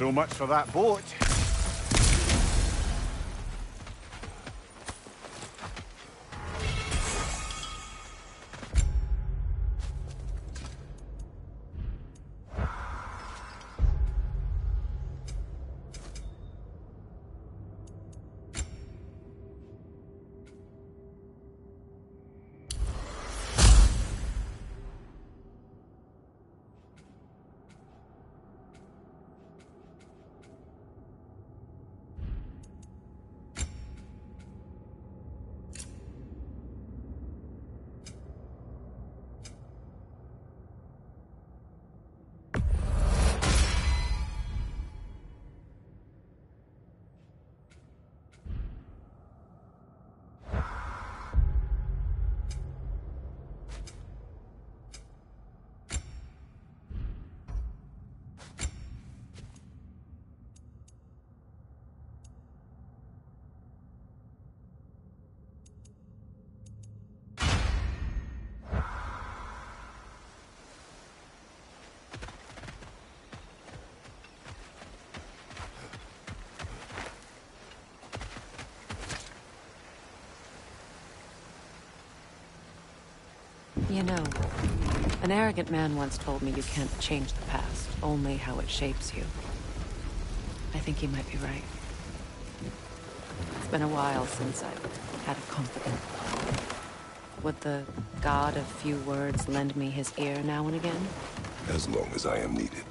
So much for that boat. You know, an arrogant man once told me you can't change the past, only how it shapes you. I think he might be right. It's been a while since I've had a confidant. Would the god of few words lend me his ear now and again? As long as I am needed.